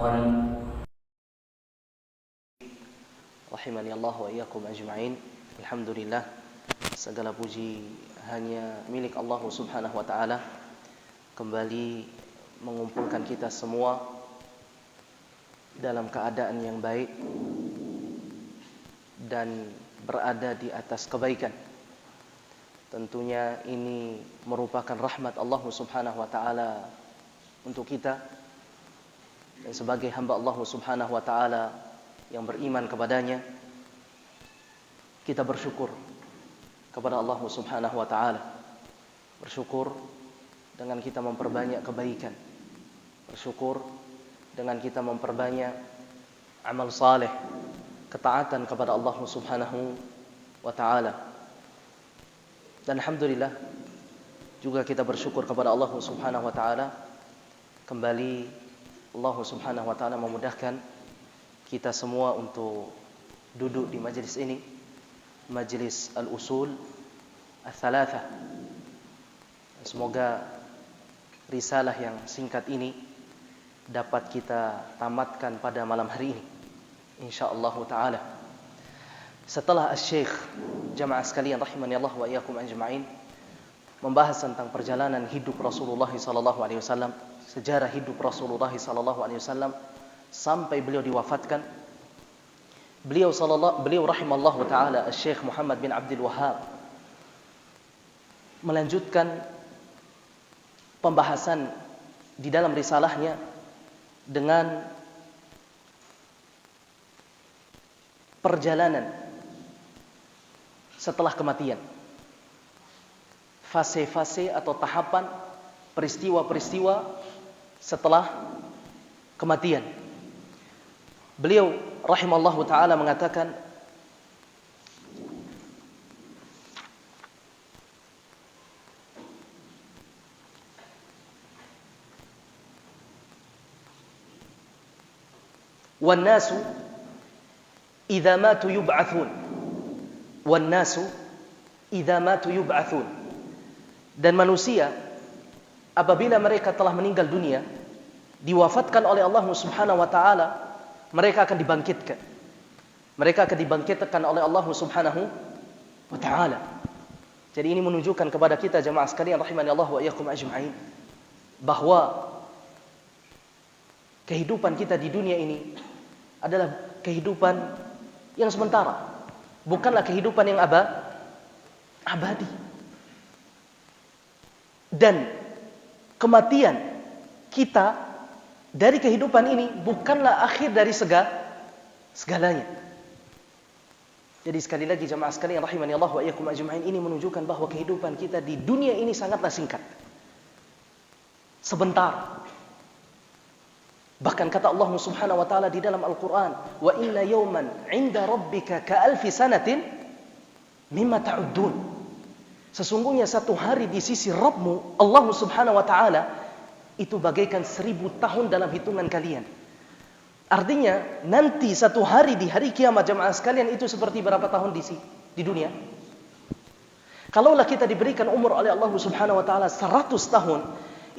ikhwan. Rahimani Allah wa iyyakum ajma'in. Alhamdulillah, segala puji hanya milik Allah Subhanahu wa taala. Kembali mengumpulkan kita semua dalam keadaan yang baik dan berada di atas kebaikan. Tentunya ini merupakan rahmat Allah Subhanahu wa taala untuk kita, dan sebagai hamba Allah Subhanahu wa taala yang beriman kepadanya, kita bersyukur kepada Allah Subhanahu wa taala. Bersyukur dengan kita memperbanyak kebaikan. Bersyukur dengan kita memperbanyak amal saleh, ketaatan kepada Allah Subhanahu wa taala. Dan alhamdulillah juga kita bersyukur kepada Allah Subhanahu wa taala, kembali Allah Subhanahu wa taala memudahkan kita semua untuk duduk di majelis ini, majelis al-usul al-thalathah. Semoga risalah yang singkat ini dapat kita tamatkan pada malam hari ini, insyaallah taala. Setelah Syekh, jamaah sekalian rahimani Allah wa iyyakum ajma'in, membahas tentang perjalanan hidup Rasulullah sallallahu alaihi wasallam, sejarah hidup Rasulullah sallallahu alaihi wasallam sampai beliau diwafatkan. Beliau rahimallahu taala Syekh Muhammad bin Abdul Wahhab melanjutkan pembahasan di dalam risalahnya dengan perjalanan setelah kematian, fase-fase atau tahapan peristiwa-peristiwa setelah kematian. Beliau rahimallahu taala mengatakan, "Wan nasu idza matu yub'atsun." Wan nasu idza matu yub'atsun. Dan manusia apabila mereka telah meninggal dunia, diwafatkan oleh Allah Subhanahu wa taala, mereka akan dibangkitkan. Mereka akan dibangkitkan oleh Allah Subhanahu wa taala. Jadi ini menunjukkan kepada kita jemaah sekalian rahimani Allah wa iyyakum ajma'in, bahwa kehidupan kita di dunia ini adalah kehidupan yang sementara, bukanlah kehidupan yang abadi. Dan kematian kita dari kehidupan ini bukanlah akhir dari segalanya. Jadi sekali lagi jemaah sekalian rahimani Allah wa iyyakum ajma'in, ini menunjukkan bahwa kehidupan kita di dunia ini sangatlah singkat, sebentar. Bahkan kata Allah Subhanahu wa taala di dalam Al-Qur'an, "Wa inna yawman 'inda rabbika ka'alfi sanatin mimma ta'uddun." Sesungguhnya satu hari di sisi Rabbmu Allah Subhanahu wa taala itu bagaikan 1000 tahun dalam hitungan kalian. Artinya nanti satu hari di hari kiamat jemaah sekalian itu seperti berapa tahun di dunia? Kalaulah kita diberikan umur oleh Allah Subhanahu wa taala 100 tahun,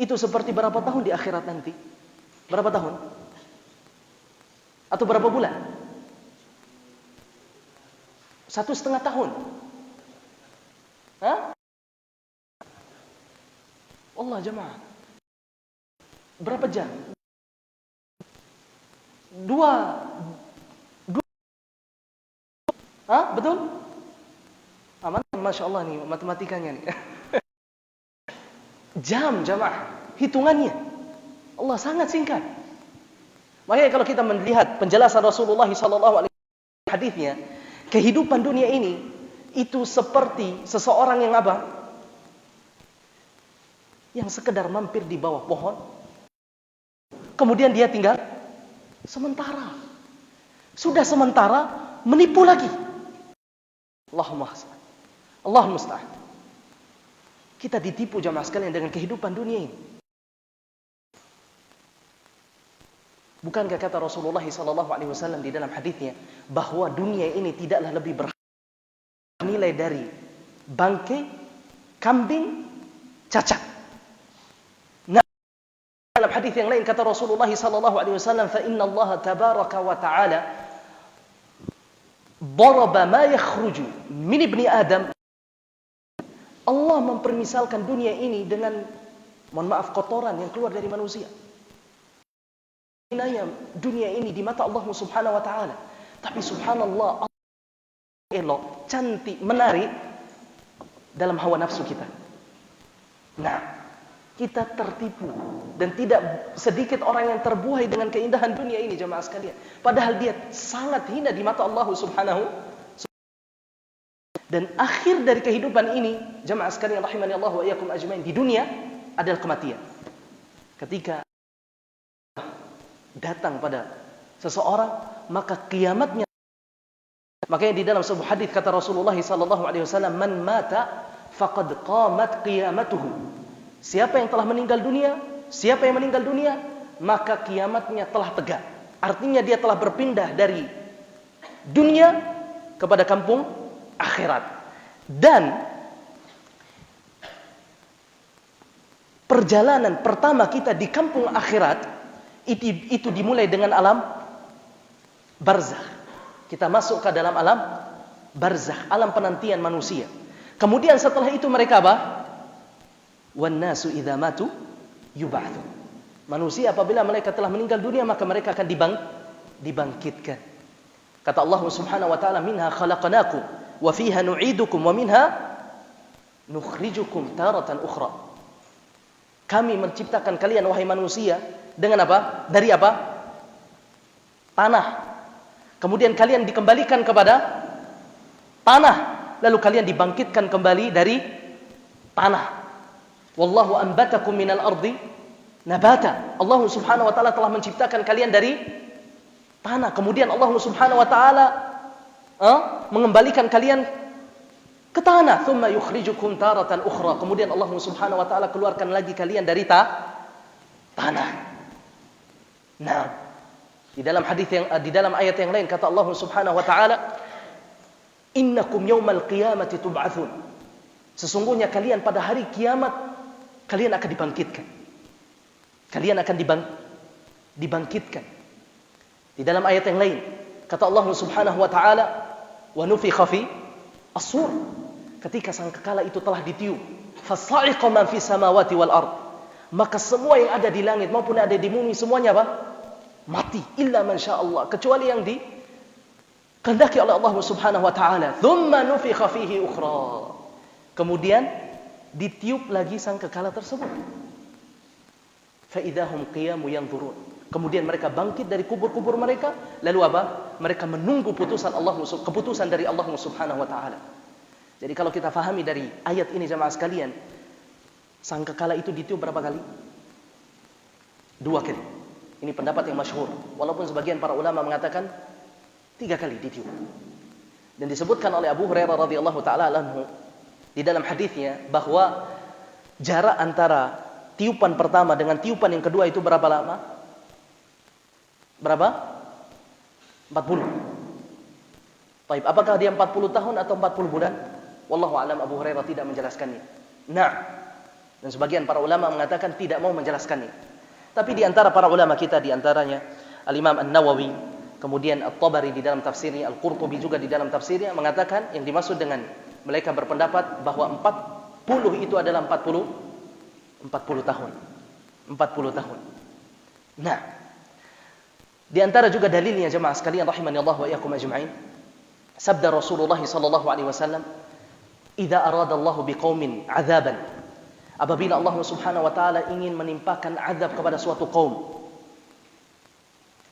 itu seperti berapa tahun di akhirat nanti? Berapa tahun? Atau berapa bulan? 1,5 tahun. Hah? Allah jemaah. Berapa jam? Dua. Hah? Betul? Aman, Masya Allah nih matematikanya nih. Jam jamaah, hitungannya Allah sangat singkat. Makanya kalau kita melihat penjelasan Rasulullah sallallahu alaihi wasallam hadisnya, kehidupan dunia ini itu seperti seseorang yang apa? Yang sekedar mampir di bawah pohon, kemudian dia tinggal sementara. Sudah sementara, menipu lagi. Allahumma musta'an. Kita ditipu jamaah sekalian dengan kehidupan dunia ini. Bukankah kata Rasulullah SAW di dalam hadisnya bahwa dunia ini tidaklah lebih bernilai dari bangkai kambing cacat. Nah, dalam hadis hadis yang lain kata Rasulullah sallallahu alaihi wasallam, "Fa inna Allah tabaraka wa ta'ala daraba ma yakhruju min ibni Adam." Allah mempermisalkan dunia ini dengan, mohon maaf, kotoran yang keluar dari manusia. Dunia ini di mata Allah Subhanahu wa taala. Tapi subhanallah, Allah elok, cantik, menarik dalam hawa nafsu kita. Nah, kita tertipu dan tidak sedikit orang yang terbuai dengan keindahan dunia ini, jemaah sekalian. Padahal dia sangat hina di mata Allah Subhanahu. Dan akhir dari kehidupan ini, jemaah sekalian rahimani Allah wa iyyakum ajmain, di dunia adalah kematian. Ketika datang pada seseorang, maka kiamatnya. Makanya di dalam sebuah hadis kata Rasulullah sallallahu alaihi wasallam, "Man mata faqad qamat qiyamatuhu." Siapa yang telah meninggal dunia, siapa yang meninggal dunia, maka kiamatnya telah tegak. Artinya dia telah berpindah dari dunia kepada kampung akhirat. Dan perjalanan pertama kita di kampung akhirat itu dimulai dengan alam barzakh. Kita masuk ke dalam alam barzakh, alam penantian manusia. Kemudian setelah itu mereka apa? Wan nasu idza matu yub'atsu. Manusia apabila mereka telah meninggal dunia, maka mereka akan dibangkitkan. Kata Allah Subhanahu wa taala, "Minha khalaqnakum wa fiha nu'idukum wa minha nukhrijukum taratan ukhra." Kami menciptakan kalian wahai manusia dengan apa? Dari apa? Tanah. Kemudian kalian dikembalikan kepada tanah, lalu kalian dibangkitkan kembali dari tanah. Wallahu anbatakum minal ardi nabata. Allah Subhanahu wa taala telah menciptakan kalian dari tanah. Kemudian Allah Subhanahu wa taala mengembalikan kalian ke tanah. Tsumma yukhrijukum taratan ukhra. Kemudian Allah Subhanahu wa taala keluarkan lagi kalian dari tanah. Nah, di dalam hadis yang di dalam ayat yang lain kata Allah Subhanahu wa taala, "Innakum yaumal qiyamati tub'atsun." Sesungguhnya kalian pada hari kiamat kalian akan dibangkitkan. Kalian akan dibangkitkan. Di dalam ayat yang lain kata Allah Subhanahu wa taala, "Wa nufikha fi as-sur." Ketika sangkakala itu telah ditiup, "Fasa'iqa man fis samawati wal ard." Maka semua yang ada di langit maupun ada di bumi semuanya apa? Mati. Illa man sya Allah. Kecuali yang dikehendaki oleh Allah Subhanahu wa taala. Tsumma nufikha fihi ukhra. Kemudian ditiup lagi sangkakala tersebut. Fa idahum qiyamu yanzurun. Kemudian mereka bangkit dari kubur-kubur mereka, lalu apa? Mereka menunggu keputusan dari Allah Subhanahu wa taala. Jadi kalau kita fahami dari ayat ini jemaah sekalian, sangkakala itu ditiup berapa kali? 2 kali. Ini pendapat yang masyhur. Walaupun sebagian para ulama mengatakan 3 kali ditiup. Dan disebutkan oleh Abu Hurairah radhiyallahu taala anhu di dalam hadisnya bahwa jarak antara tiupan pertama dengan tiupan yang kedua itu berapa lama? Berapa? 40. Baik, apakah dia 40 tahun atau 40 bulan? Wallahu a'lam, Abu Hurairah tidak menjelaskannya. Nah, dan sebagian para ulama mengatakan tidak mau menjelaskannya. Tapi di antara para ulama kita, di antaranya Al-Imam An-Nawawi, kemudian At-Tabari di dalam tafsirnya, Al-Qurtubi juga di dalam tafsirnya mengatakan yang dimaksud dengan mereka berpendapat bahwa 40 itu adalah 40 tahun. 40 tahun. Nah, di antara juga dalilnya jemaah sekalian rahimani Allah wa iyyakum ajma'in, sabda Rasulullah sallallahu alaihi wasallam, "Idza arada Allah biqaumin 'adzaban." Apabila Allah Subhanahu wa taala ingin menimpakan azab kepada suatu kaum,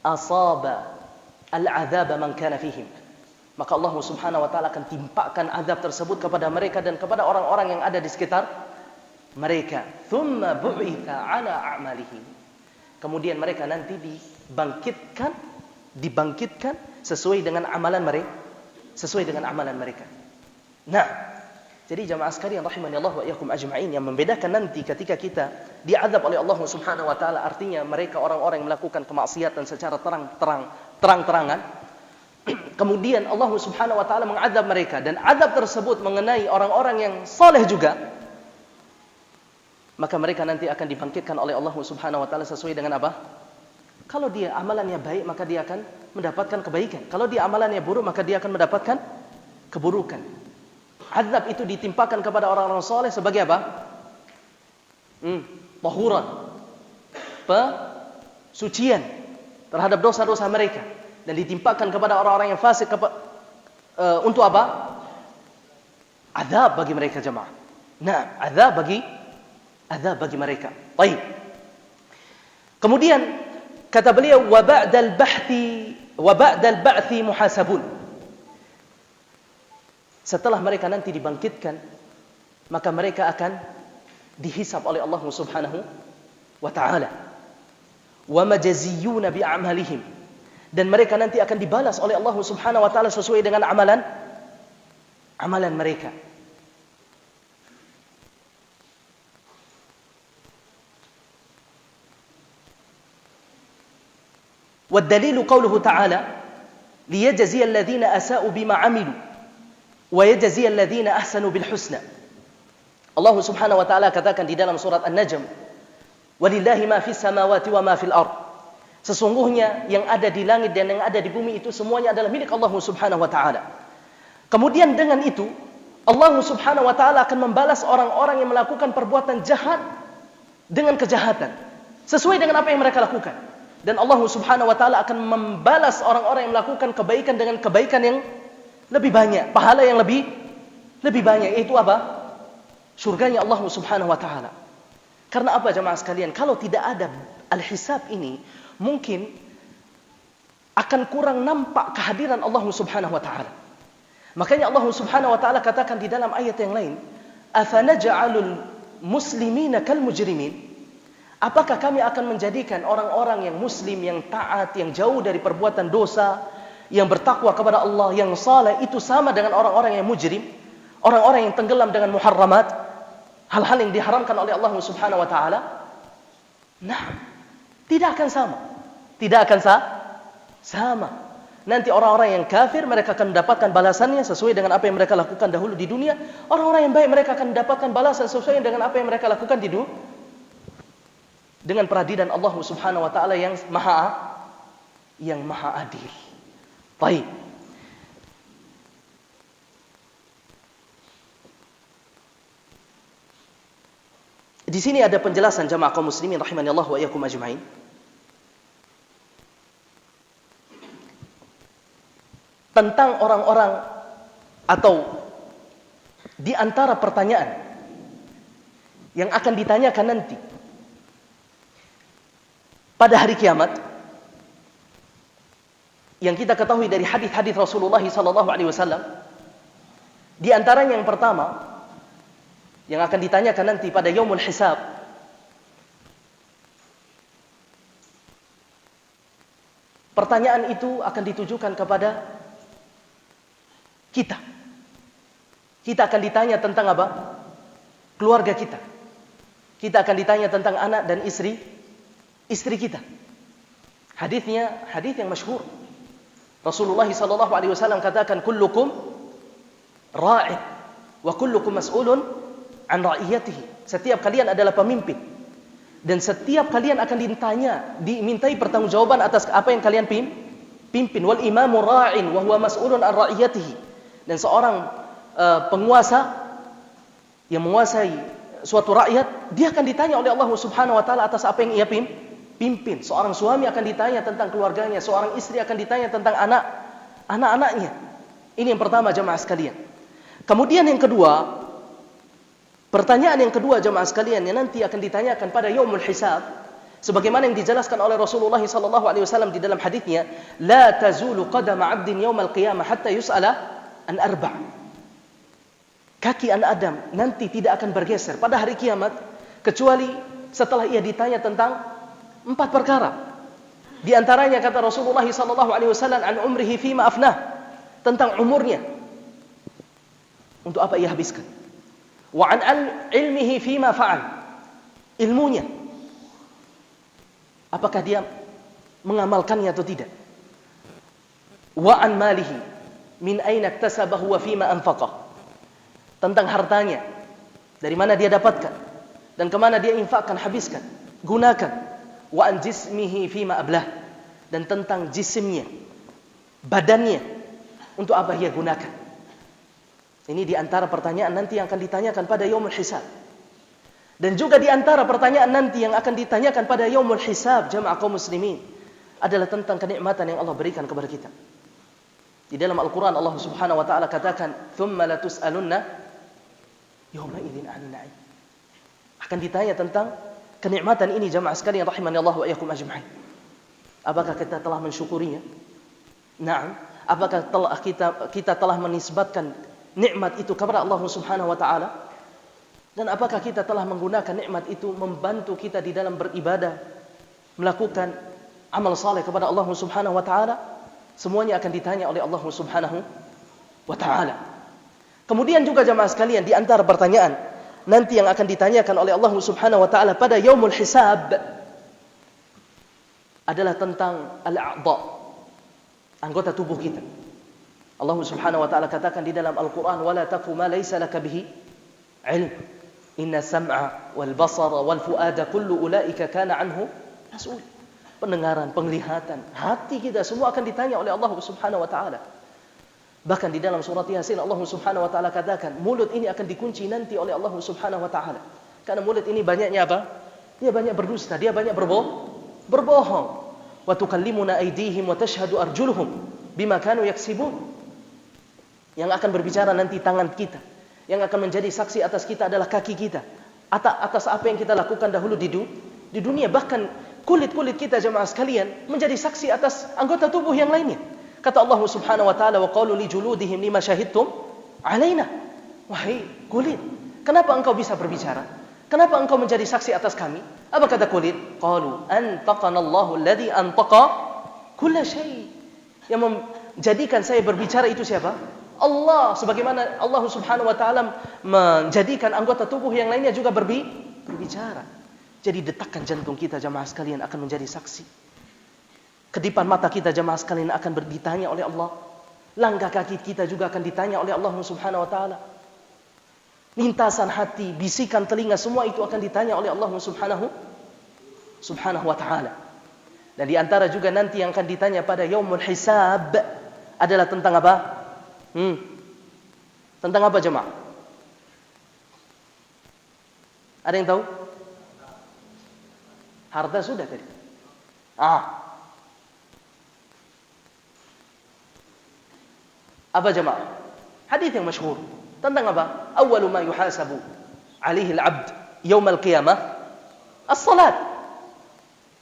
asaba al-'adzaba man kana fihim. Maka Allah Subhanahu wa taala akan timpakan azab tersebut kepada mereka dan kepada orang-orang yang ada di sekitar mereka. Tsumma bu'itha 'ala a'malihi. Kemudian mereka nanti dibangkitkan sesuai dengan amalan mereka. Nah, jadi jamaah sekalian rahimani Allah wa iyyakum ajma'in, yang membedakan nanti ketika kita diazab oleh Allah Subhanahu wa taala artinya mereka orang-orang yang melakukan kemaksiatan secara terang-terangan. Kemudian Allah Subhanahu wa taala mengazab mereka dan azab tersebut mengenai orang-orang yang saleh juga. maka mereka nanti akan dibangkitkan oleh Allah Subhanahu wa taala sesuai dengan apa? Kalau dia amalannya baik, maka dia akan mendapatkan kebaikan. Kalau dia amalannya buruk, maka dia akan mendapatkan keburukan. Azab itu ditimpakan kepada orang-orang saleh sebagai apa? Tahuran, sucian terhadap dosa-dosa mereka, dan ditimpakan kepada orang-orang yang fasik untuk apa? Azab bagi mereka, jemaah. Nah, azab bagi mereka. Baik. Kemudian kata beliau, wa ba'dal ba'thi muhasabun. Setelah mereka nanti dibangkitkan, maka mereka akan dihisab oleh Allah Subhanahu wa taala. Wa majaziyuna bi a'malihim. Dan mereka nanti akan dibalas oleh Allah Subhanahu wa taala sesuai dengan amalan mereka. والدليل قوله تعالى ليجزي الذين أساءوا بما عملوا ويجزي الذين أحسنوا بالحسنى. Allah Subhanahu wa taala katakan di dalam surat An-Najm, walillahi ma fis samawati wa ma fil ard. Sesungguhnya yang ada di langit dan yang ada di bumi itu semuanya adalah milik Allah Subhanahu wa taala. Kemudian dengan itu Allah Subhanahu wa taala akan membalas orang-orang yang melakukan perbuatan jahat dengan kejahatan sesuai dengan apa yang mereka lakukan. Dan Allah Subhanahu wa taala akan membalas orang-orang yang melakukan kebaikan dengan kebaikan yang lebih banyak, pahala yang lebih banyak, yaitu apa? Surganya Allah Subhanahu wa taala. Karena apa, jemaah sekalian? Kalau tidak ada al-hisab ini, mungkin akan kurang nampak kehadiran Allah Subhanahu wa taala. Makanya Allah Subhanahu wa taala katakan di dalam ayat yang lain, afanaj'alul muslimina kal mujrimin? Apakah kami akan menjadikan orang-orang yang muslim, yang taat, yang jauh dari perbuatan dosa, yang bertakwa kepada Allah, yang saleh itu sama dengan orang-orang yang mujrim, orang-orang yang tenggelam dengan muharramat, hal-hal yang diharamkan oleh Allah Subhanahu wa taala? Nah, tidak akan sama. Tidak akan sama. Nanti orang-orang yang kafir mereka akan mendapatkan balasannya sesuai dengan apa yang mereka lakukan dahulu di dunia. Orang-orang yang baik mereka akan mendapatkan balasan sesuai dengan apa yang mereka lakukan di dunia. Dengan peradilan Allah Subhanahu wa taala yang maha adil. Baik. Di sini ada penjelasan jamaah kaum muslimin rahimani Allah wa iyyakum ajmain. Tentang orang-orang atau di antara pertanyaan yang akan ditanyakan nanti pada hari kiamat, yang kita ketahui dari hadis-hadis Rasulullah sallallahu alaihi wasallam, di antaranya yang pertama yang akan ditanyakan nanti pada yaumul hisab, pertanyaan itu akan ditujukan kepada kita. Kita akan ditanya tentang apa? Keluarga kita. Kita akan ditanya tentang anak dan istri kita. Hadisnya hadis yang masyhur. Rasulullah sallallahu alaihi wasallam katakan, kullukum ra'in wa kullukum mas'ulun an ra'iyatihi. Setiap kalian adalah pemimpin dan setiap kalian akan dimintai pertanggungjawaban atas apa yang kalian pimpin. Wal imamu ra'in wa huwa mas'ulun an ra'iyatihi. Dan seorang penguasa yang menguasai suatu rakyat, dia akan ditanya oleh Allah Subhanahu wa taala atas apa yang ia pimpin. Seorang suami akan ditanya tentang keluarganya, seorang istri akan ditanya tentang anak-anaknya. Ini yang pertama jemaah sekalian. Kemudian yang kedua, pertanyaan yang kedua jemaah sekalian yang nanti akan ditanyakan pada yaumul hisab, sebagaimana yang dijelaskan oleh Rasulullah sallallahu alaihi wasallam di dalam hadisnya, la tazulu qadama 'abdin yaumal qiyamah hatta yus'ala an arba'. Kaki anak Adam nanti tidak akan bergeser pada hari kiamat kecuali setelah ia ditanya tentang 4 perkara. Di antaranya kata Rasulullah sallallahu alaihi wasallam, an umrihi fima afnah, tentang umurnya, untuk apa ia habiskan. Wa an ilmihi fima fa'al, ilmunya, apakah dia mengamalkannya atau tidak. Wa an malihi min aina iktasabahu wa fima anfaqah, tentang hartanya, dari mana dia dapatkan dan kemana dia infakkan, habiskan, gunakan. Wa an jismihi fima ablah, dan tentang jisimnya, badannya, untuk apa dia gunakan. Ini di antara pertanyaan nanti yang akan ditanyakan pada yaumul hisab. Dan juga di antara pertanyaan nanti yang akan ditanyakan pada yaumul hisab, jamaah kaum muslimin, adalah tentang kenikmatan yang Allah berikan kepada kita. Di dalam Al-Quran Allah subhanahu wa ta'ala katakan, thumma latus'alunna yawma idzin 'anil na'im. Akan ditanya tentang kenikmatan ini, jamaah sekalian rahimani Allah wa iyyakum ajma'in. Apakah kita telah mensyukurinya? Naam. Apakah kita telah menisbatkan nikmat itu kepada Allah subhanahu wa ta'ala? Dan apakah kita telah menggunakan nikmat itu membantu kita di dalam beribadah, melakukan amal saleh kepada Allah subhanahu wa ta'ala? Semuanya akan ditanya oleh Allah subhanahu wa ta'ala. Kemudian juga jamaah sekalian, di antara pertanyaan nanti yang akan ditanyakan oleh Allah subhanahu wa ta'ala pada yaumul hisab adalah tentang al-a'dha, anggota tubuh kita. Allah subhanahu wa ta'ala katakan di dalam Al-Quran, وَلَا تَقْفُ مَا لَيْسَ لَكَ بِهِ عِلْمٍ إِنَّ السَّمْعَ وَالْبَصَرَ وَالْفُؤَادَ كُلُّ أُولَئِكَ كَانَ عَنْهُ مسؤول. Pendengaran, penglihatan, hati kita semua akan ditanya oleh Allah subhanahu wa ta'ala. Bahkan di dalam surat Yasin Allah subhanahu wa ta'ala katakan, mulut ini akan dikunci nanti oleh Allah subhanahu wa ta'ala. Karena mulut ini banyaknya apa? Dia banyak berdusta, dia banyak berbohong. Wa tukallimuna aydihim wa tashhadu arjuluhum bima kanu yaksibun. Yang akan berbicara nanti tangan kita. Yang akan menjadi saksi atas kita adalah kaki kita. Atas apa yang kita lakukan dahulu di dunia. Bahkan kulit-kulit kita jemaah sekalian menjadi saksi atas anggota tubuh yang lainnya. Kata Allah subhanahu wa ta'ala, wa qalu li juludihim lima syahidtum alaina. Wahai kulit, kenapa engkau bisa berbicara? Kenapa engkau menjadi saksi atas kami? Apa kata kulit? Qalu antaqana Allahu alladhi antaqa kulla syai'. Yang menjadikan saya berbicara itu siapa? Allah. Sebagaimana Allah subhanahu wa ta'ala menjadikan anggota tubuh yang lainnya juga berbicara. Jadi detakkan jantung kita jamaah sekalian akan menjadi saksi. Kedipan mata kita jamaah sekalian akan ditanya oleh Allah. Langkah kaki kita juga akan ditanya oleh Allah subhanahu wa ta'ala. Lintasan hati, bisikan telinga, semua itu akan ditanya oleh Allah subhanahu wa ta'ala. Dan di antara juga nanti yang akan ditanya pada yaumul hisab adalah tentang apa? Tentang apa jemaah? Ada yang tahu? Harta sudah tadi. Apa jemaah? Hadis yang masyhur. Tentang apa? Awwalu ma yuhasabu alaihi al-'abd yaum al-qiyamah as-salat.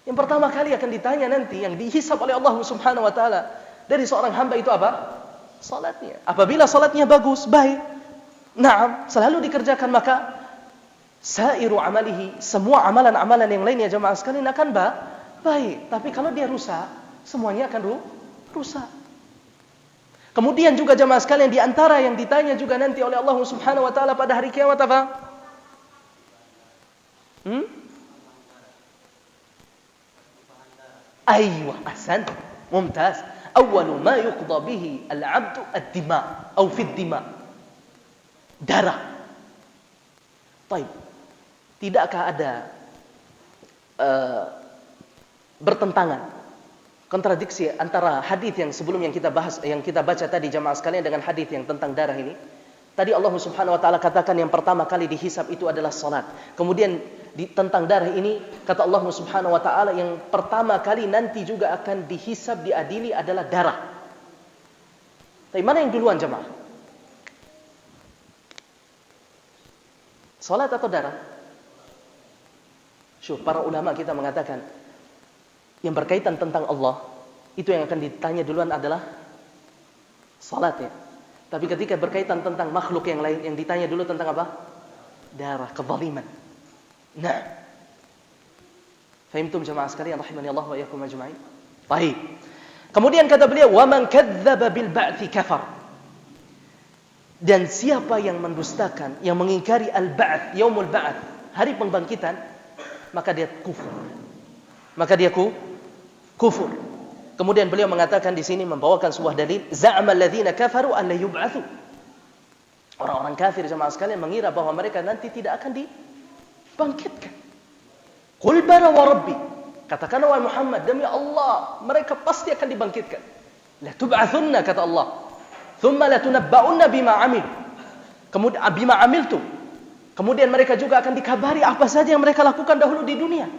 Yang pertama kali akan ditanya nanti, yang dihisab oleh Allah subhanahu wa ta'ala dari seorang hamba itu apa? Salatnya. Apabila salatnya bagus, baik, naam, selalu dikerjakan, maka sairu amalihi, semua amalan-amalan yang lainnya jemaah sekalian akan baik. Tapi kalau dia rusak, semuanya akan rusak. Kemudian juga jemaah sekalian, di antara yang ditanya juga nanti oleh Allah subhanahu wa ta'ala pada hari kiamat apa? Aywa, ahsan, mumtaz. Awwalu ma yuqda bihi al-'abdu ad-dima' atau fi ad-dima'. Darah. Baik. Tidakkah ada bertentangan, kontradiksi antara hadis yang sebelum yang kita bahas, yang kita baca tadi jamaah sekalian, dengan hadis yang tentang darah ini? Tadi Allah subhanahu wa ta'ala katakan yang pertama kali dihisab itu adalah salat. Kemudian tentang darah ini kata Allah subhanahu wa ta'ala yang pertama kali nanti juga akan dihisab, diadili adalah darah. Tapi mana yang duluan jemaah? Salat atau darah? Para ulama kita mengatakan yang berkaitan tentang Allah itu yang akan ditanya duluan adalah salatnya. Tapi ketika berkaitan tentang makhluk yang lain, yang ditanya dulu tentang apa? Darah, kezaliman. Nah, fahimtum jemaah sekalian rahimani Allah wa iyyakum ajma'in. Baik. Kemudian kata beliau, "Wa man kadzdzaba bil ba'tsi kafar." Dan siapa yang mendustakan, yang mengingkari al-ba'ts, yaumul ba'ts, hari pembangkitan, maka dia kufur. Maka dia kufur. Kemudian beliau mengatakan di sini, membawakan sebuah dalil, za'ama alladzina kafaru an la yub'atsu. Orang-orang kafir jemaah sekalian mengira bahwa mereka nanti tidak akan Dibangkitkan. Qul bala wa rabbi. Katakan wahai Muhammad, demi Allah, mereka pasti akan dibangkitkan. La tub'atsunna, kata Allah. Thumma la tunabba'unna bima amil. Kemudian bima amiltum. Kemudian mereka juga akan dikabari apa saja yang mereka lakukan dahulu di dunia.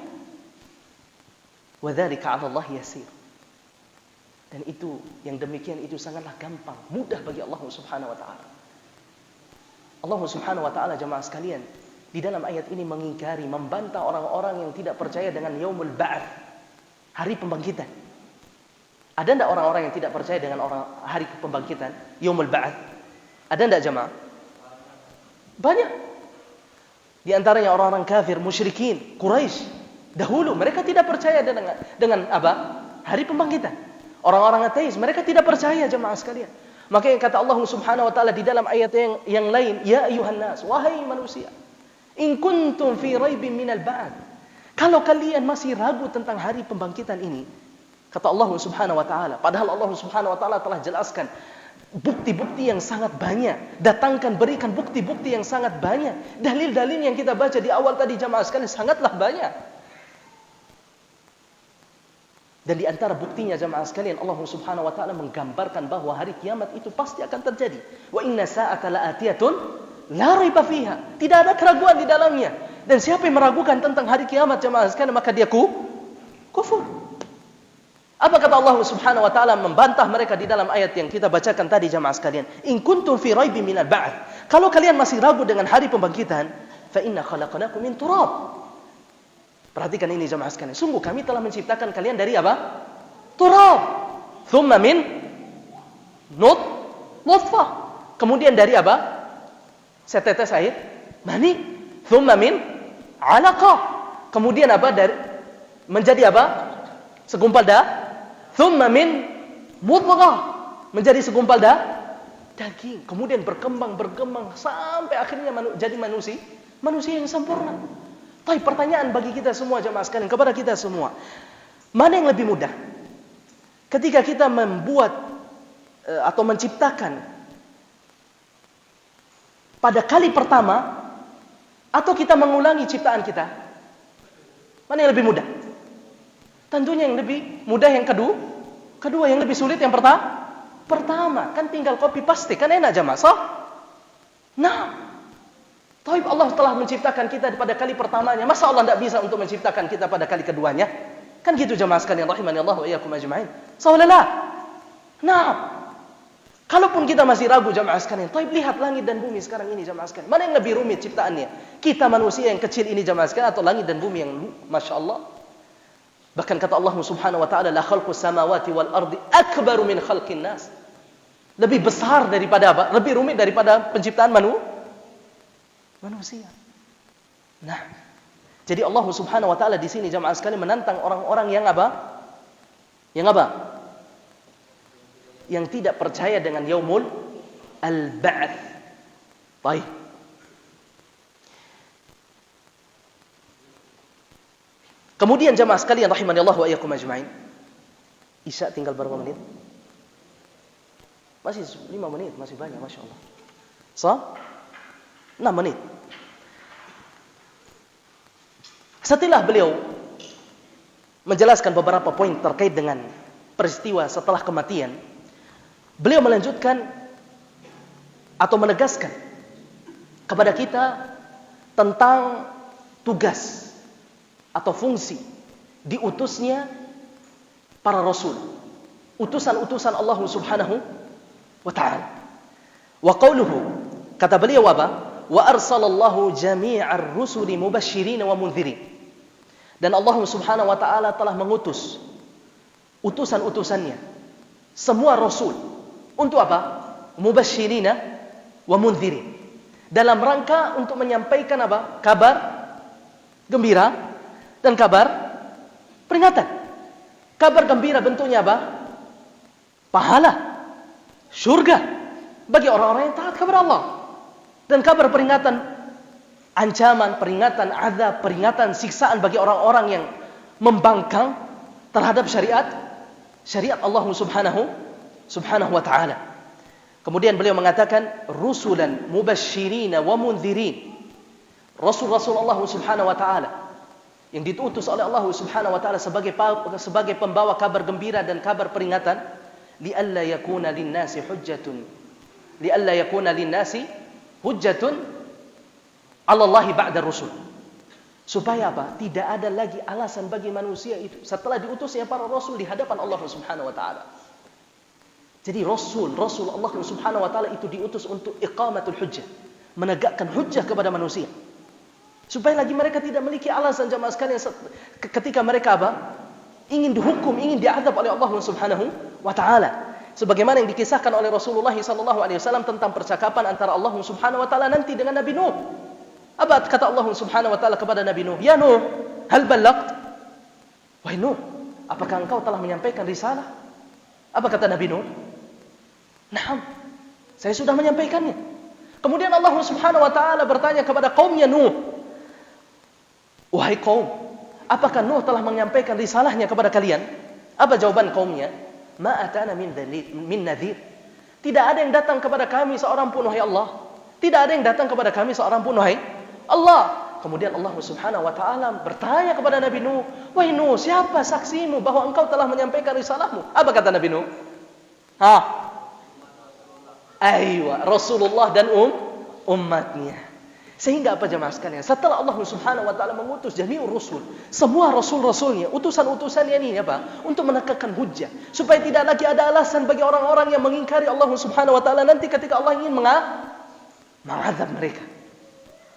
Wa dzalika 'ala Allah yasir. Dan itu, yang demikian itu sangatlah gampang, mudah bagi Allah Subhanahu wa taala. Allah Subhanahu wa taala, jemaah sekalian, di dalam ayat ini mengingkari, membantah orang-orang yang tidak percaya dengan yaumul ba'ats, hari pembangkitan. Ada enggak orang-orang yang tidak percaya dengan hari pembangkitan, yaumul ba'ats? Ada enggak jemaah? Banyak. Di antaranya orang-orang kafir, musyrikin, Quraisy. Dahulu mereka tidak percaya dengan apa? Hari pembangkitan. Orang-orang ateis, mereka tidak percaya, jemaah sekalian. Maka yang kata Allah Subhanahu wa taala di dalam ayat yang lain, ya ayuhan nas, wahai manusia, in kuntum fi raibin minal ba'd. Kalau kalian masih ragu tentang hari pembangkitan ini, kata Allah Subhanahu wa taala, padahal Allah Subhanahu wa taala telah jelaskan bukti-bukti yang sangat banyak, datangkan, berikan bukti-bukti yang sangat banyak. Dalil-dalil yang kita baca di awal tadi, jemaah sekalian, sangatlah banyak. Dan di antara buktinya, jemaah sekalian, Allah Subhanahu wa taala menggambarkan bahwa hari kiamat itu pasti akan terjadi. Wa inna sa'ata la'atiyatun la raiba fiha. Tidak ada keraguan di dalamnya. Dan siapa yang meragukan tentang hari kiamat, jemaah sekalian, maka dia kufur. Apa kata Allah Subhanahu wa taala membantah mereka di dalam ayat yang kita bacakan tadi, jemaah sekalian? In kuntum fi raibin minal ba'ts. Kalau kalian masih ragu dengan hari pembangkitan, fa inna khalaqnakum min turab. Perhatikan ini, jemaah sekalian. Sungguh kami telah menciptakan kalian dari apa? Turab. Thumma min nutfah. Kemudian dari apa? Setetes air mani. Thumma min 'alaqah. Kemudian apa? Dari menjadi apa? Segumpal darah. Thumma min mudghah. Menjadi segumpal daging. Kemudian berkembang sampai akhirnya jadi manusia yang sempurna. Tapi pertanyaan bagi kita semua, jemaah sekalian, kepada kita semua, mana yang lebih mudah? Ketika kita membuat atau menciptakan pada kali pertama, atau kita mengulangi ciptaan kita? Mana yang lebih mudah? Tentunya yang lebih mudah yang kedua, yang lebih sulit yang pertama. Kan tinggal copy paste, kan enak, jemaah, sah? Nah, tapi Allah telah menciptakan kita pada kali pertamanya. Masa Allah tidak bisa untuk menciptakan kita pada kali keduanya? Kan gitu, jemaah sekalian, rahimani Allah wa iyyakum ajma'in. Sawalallah. Nah, kalaupun kita masih ragu, jemaah sekalian, tapi lihat langit dan bumi sekarang ini, jemaah sekalian. Mana yang lebih rumit ciptaannya? Kita manusia yang kecil ini, jemaah sekalian, atau langit dan bumi yang Masya Allah? Bahkan kata Allah Subhanahu wa taala, la khalqus samawati wal ardi akbaru min khalqin nas. Lebih besar daripada apa? Lebih rumit daripada penciptaan manusia. Nah, jadi Allah Subhanahu wa taala di sini, jemaah sekalian, menantang orang-orang yang apa? Yang tidak percaya dengan yaumul al-ba'ts. Baik. Kemudian jemaah sekalian, rahimani Allah wa iyyakum ajma'in. Isya tinggal berapa menit? Masih 5 menit, masih banyak, Masya Allah. 6 menit. Setelah beliau menjelaskan beberapa poin terkait dengan peristiwa setelah kematian, beliau melanjutkan atau menegaskan kepada kita tentang tugas atau fungsi diutusnya para rasul, utusan-utusan Allah Subhanahu wa ta'ala. Wa qauluhu, kata beliau apa? Wa arsalallahu jami'ar rusuli mubasysyirin wa mundzirin. Dan Allah Subhanahu wa taala telah mengutus utusan-utusannya, semua rasul, untuk apa? Mubasysyirin wa mundzirin. Dalam rangka untuk menyampaikan apa? Kabar gembira dan kabar peringatan. Kabar gembira bentuknya apa? Pahala, surga bagi orang-orang yang taat kepada Allah. Dan kabar peringatan, ancaman, peringatan azab, peringatan siksaan bagi orang-orang yang membangkang terhadap syariat Allah Subhanahu wa ta'ala. Kemudian beliau mengatakan rusulan mubasysyirin wa mundzirin. Rasul-Rasul Allah Subhanahu wa taala yang diutus oleh Allah Subhanahu wa taala sebagai pembawa kabar gembira dan kabar peringatan, li'alla yakuna lin-nasi hujjatun 'ala Allah ba'da rusul. Supaya apa? Tidak ada lagi alasan bagi manusia itu setelah diutusnya para rasul di hadapan Allah Subhanahu wa taala. Jadi Rasul Allah Subhanahu wa taala itu diutus untuk iqamatul hujjah, menegakkan hujjah kepada manusia. Supaya lagi mereka tidak memiliki alasan jamaah sekalian ketika mereka apa? Ingin dihukum, ingin diazab oleh Allah Subhanahu wa taala. Sebagaimana yang dikisahkan oleh Rasulullah sallallahu alaihi wasallam tentang percakapan antara Allah Subhanahu wa taala nanti dengan Nabi Nuh. Apa kata Allah Subhanahu wa taala kepada Nabi Nuh? Ya Nuh, hal ballagt? Wahai Nuh, apakah engkau telah menyampaikan risalah? Apa kata Nabi Nuh? Naam, saya sudah menyampaikannya. Kemudian Allah Subhanahu wa taala bertanya kepada kaumnya Nuh, wahai kaum, apakah Nuh telah menyampaikan risalahnya kepada kalian? Apa jawaban kaumnya? Ma atana min nadhir. Tidak ada yang datang kepada kami seorang pun wahai Allah. Tidak ada yang datang kepada kami seorang pun wahai Allah. Kemudian Allah Subhanahu wa taala bertanya kepada Nabi Nuh, wahai Nuh, siapa saksimu bahwa engkau telah menyampaikan risalahmu? Apa kata Nabi Nuh? Aywa, Rasulullah dan umatnya. Sehingga apa jemaah sekalian? Setelah Allah Subhanahu wa taala mengutus jami'ur rusul, semua rasul-rasulnya, utusan-utusannya ini apa? Untuk menegakkan hujjah, supaya tidak lagi ada alasan bagi orang-orang yang mengingkari Allah Subhanahu wa taala nanti ketika Allah ingin mengazab mereka.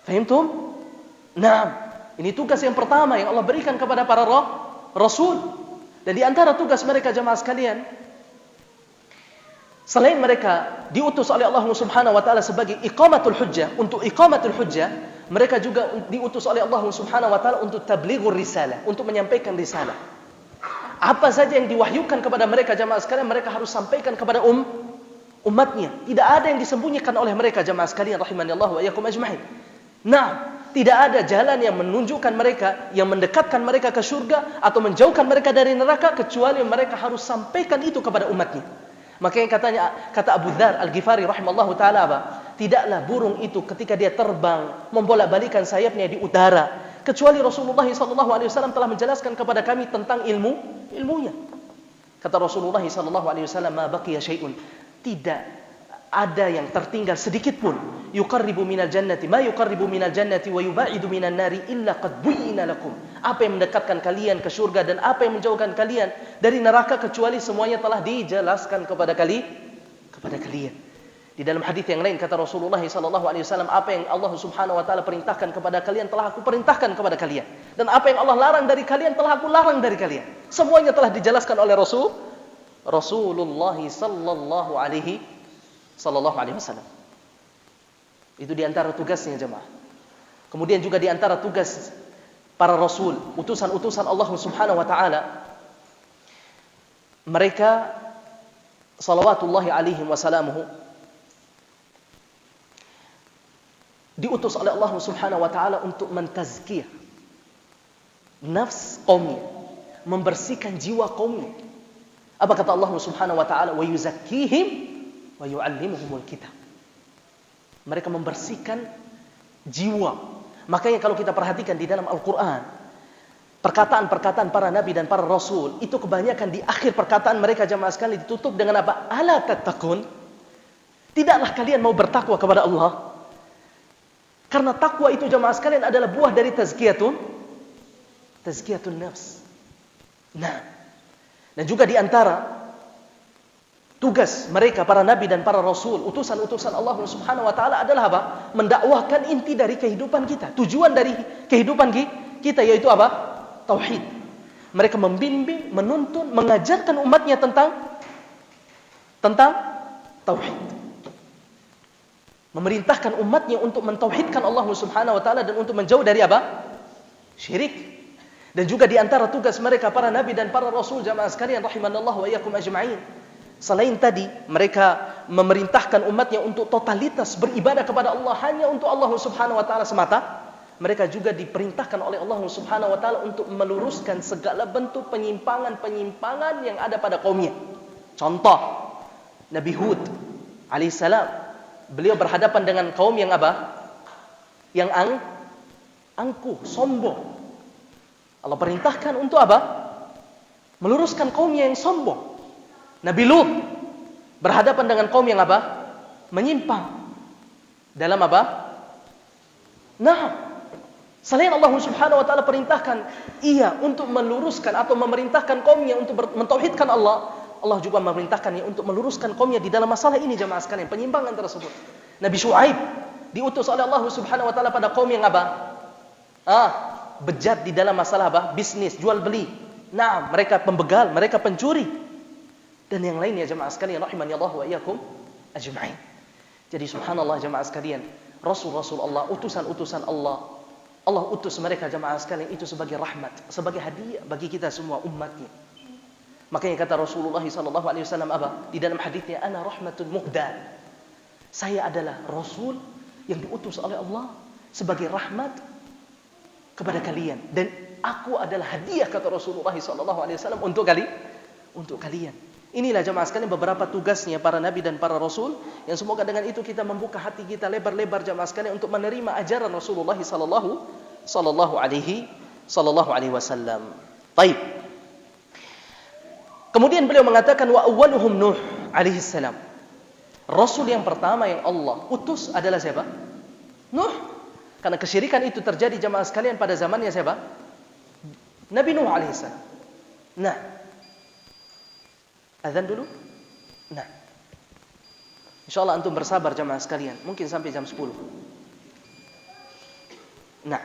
Fahimtum? Nah, ini tugas yang pertama yang Allah berikan kepada para rasul. Dan di antara tugas mereka jemaah sekalian, selain mereka diutus oleh Allah Subhanahu wa taala sebagai iqamatul hujjah, untuk iqamatul hujjah, mereka juga diutus oleh Allah Subhanahu wa taala untuk tablighur risalah, untuk menyampaikan risalah. Apa saja yang diwahyukan kepada mereka jemaah sekalian, mereka harus sampaikan kepada umatnya. Tidak ada yang disembunyikan oleh mereka jemaah sekalian rahimanallahu wa iyyakum ajma'in. Nah, tidak ada jalan yang menunjukkan mereka, yang mendekatkan mereka ke surga atau menjauhkan mereka dari neraka kecuali mereka harus sampaikan itu kepada umatnya. Makanya kata Abu Dzar Al-Ghifari rahimallahu taala apa? Tidaklah burung itu ketika dia terbang membolak-balikan sayapnya di udara kecuali Rasulullah sallallahu alaihi wasallam telah menjelaskan kepada kami tentang ilmunya. Kata Rasulullah sallallahu alaihi wasallam, "Ma baqiya syai'un." Tidak ada yang tertinggal sedikit pun. Yuqarribu minal jannati ma yuqarribu minal jannati wa yubaidu minan nari illa qad buyyina lakum. Apa yang mendekatkan kalian ke surga dan apa yang menjauhkan kalian dari neraka kecuali semuanya telah dijelaskan kepada kalian. Di dalam hadis yang lain kata Rasulullah sallallahu alaihi wasallam, apa yang Allah Subhanahu wa taala perintahkan kepada kalian telah aku perintahkan kepada kalian, dan apa yang Allah larang dari kalian telah aku larang dari kalian. Semuanya telah dijelaskan oleh Rasulullah sallallahu alaihi wasallam. Itu di antara tugasnya jemaah. Kemudian juga di antara tugas para rasul, utusan-utusan Allah Subhanahu wa taala, mereka salawatullahi alaihim wasallamuhu diutus oleh Allah Subhanahu wa taala untuk mentazkiyah nafs qaumnya, membersihkan jiwa qaumnya. Apa kata Allah Subhanahu wa taala? Wa yuzakkihim wa yu'allimuhumul kitab. Mereka membersihkan jiwa. Makanya kalau kita perhatikan di dalam Al-Qur'an, perkataan-perkataan para nabi dan para rasul, itu kebanyakan di akhir perkataan mereka jamaah sekalian ditutup dengan apa? Ala tattaqun. Tidaklah kalian mau bertakwa kepada Allah? Karena takwa itu jamaah sekalian adalah buah dari tazkiyatun nafs. Nah, dan juga di antara tugas mereka para nabi dan para rasul, utusan-utusan Allah Subhanahu wa taala adalah apa? Mendakwahkan inti dari kehidupan kita. Tujuan dari kehidupan kita yaitu apa? Tauhid. Mereka membimbing, menuntun, mengajarkan umatnya tentang tauhid. Memerintahkan umatnya untuk mentauhidkan Allah Subhanahu wa taala dan untuk menjauh dari apa? Syirik. Dan juga di antara tugas mereka para nabi dan para rasul jamaah sekalian rahimanallahu wa iyyakum ajma'in, selain tadi mereka memerintahkan umatnya untuk totalitas beribadah kepada Allah hanya untuk Allah Subhanahu wa taala semata, mereka juga diperintahkan oleh Allah Subhanahu wa taala untuk meluruskan segala bentuk penyimpangan-penyimpangan yang ada pada kaumnya. Contoh, Nabi Hud alaihissalam, beliau berhadapan dengan kaum yang apa? Yang angkuh, sombong. Allah perintahkan untuk apa? Meluruskan kaumnya yang sombong. Nabi Lut berhadapan dengan kaum yang apa? Menyimpang. Dalam apa? Nah, selain Allah Subhanahu wa taala perintahkan ia untuk meluruskan atau memerintahkan kaumnya untuk mentauhidkan Allah, Allah juga memerintahkannya untuk meluruskan kaumnya di dalam masalah ini jemaah sekalian, penyimpangan tersebut. Nabi Syuaib diutus oleh Allah Subhanahu wa taala pada kaum yang apa? Bejat di dalam masalah apa? Bisnis, jual beli. Nah, mereka pembegal, mereka pencuri. Dan yang lainnya jemaah sekalian rahimani Allah wa iyyakum ajma'in. Jadi subhanallah jemaah sekalian, rasul-rasul Allah, utusan-utusan Allah, Allah utus mereka jemaah sekalian itu sebagai rahmat, sebagai hadiah bagi kita semua umatnya. Makanya kata Rasulullah sallallahu alaihi wasallam apa? Di dalam hadisnya, ana rahmatun muhdan. Saya adalah rasul yang diutus oleh Allah sebagai rahmat kepada kalian, dan aku adalah hadiah kata Rasulullah sallallahu alaihi wasallam untuk kalian. Inilah jemaah sekalian beberapa tugasnya para nabi dan para rasul, yang semoga dengan itu kita membuka hati kita lebar-lebar jemaah sekalian untuk menerima ajaran Rasulullah sallallahu alaihi wasallam. Baik. Kemudian beliau mengatakan wa awwaluhum Nuh alaihi salam. Rasul yang pertama yang Allah utus adalah siapa? Nuh. Karena kesyirikan itu terjadi jemaah sekalian pada zamannya siapa? Nabi Nuh alaihi salam. Nah, azan dulu. Nah, insyaallah antum bersabar jemaah sekalian, mungkin sampai jam 10. Nah,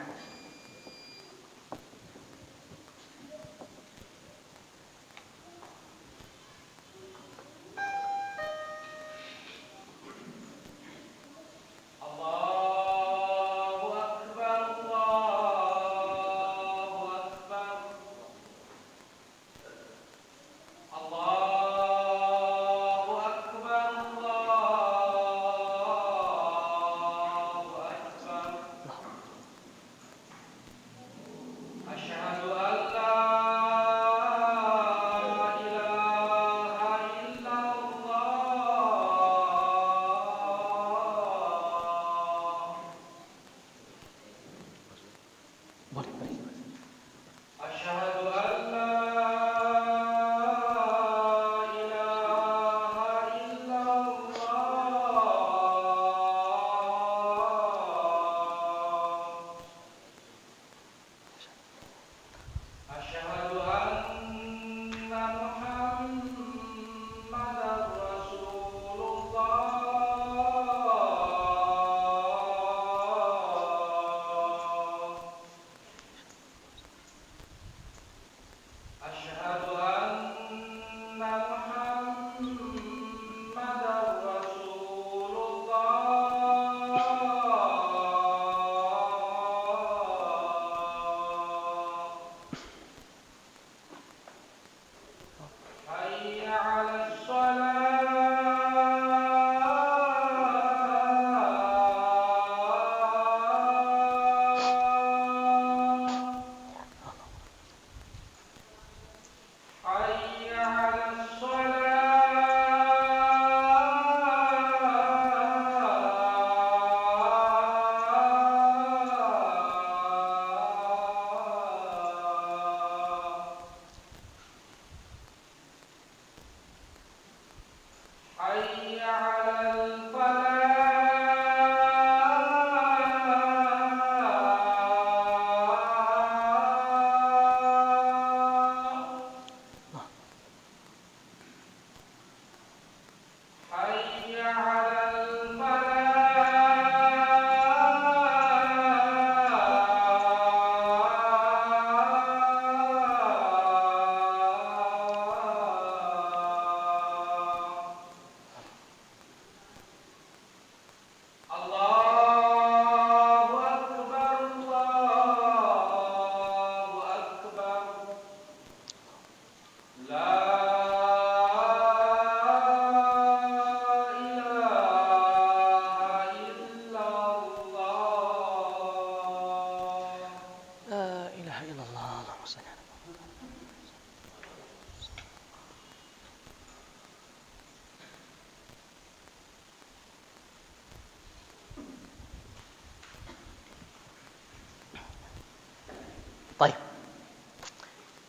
Baik.